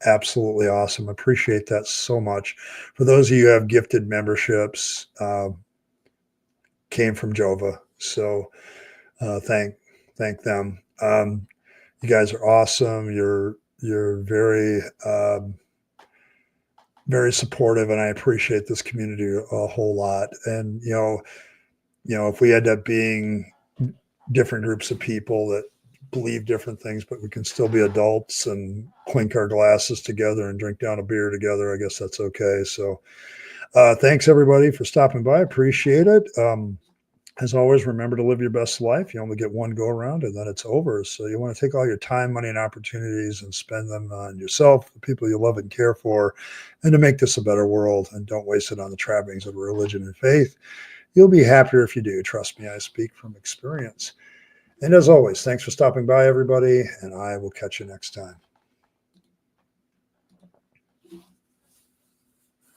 Absolutely awesome. Appreciate that so much. For those of you who have gifted memberships, came from Jova. So thank them. You guys are awesome. You're very supportive, and I appreciate this community a whole lot. And if we end up being different groups of people that believe different things, but we can still be adults and clink our glasses together and drink down a beer together, I guess that's okay. So thanks everybody for stopping by. Appreciate it. As always, remember to live your best life. You only get one go around and then it's over. So you want to take all your time, money, and opportunities and spend them on yourself, the people you love and care for, and to make this a better world. And don't waste it on the trappings of religion and faith. You'll be happier if you do. Trust me, I speak from experience. And as always, thanks for stopping by, everybody, and I will catch you next time.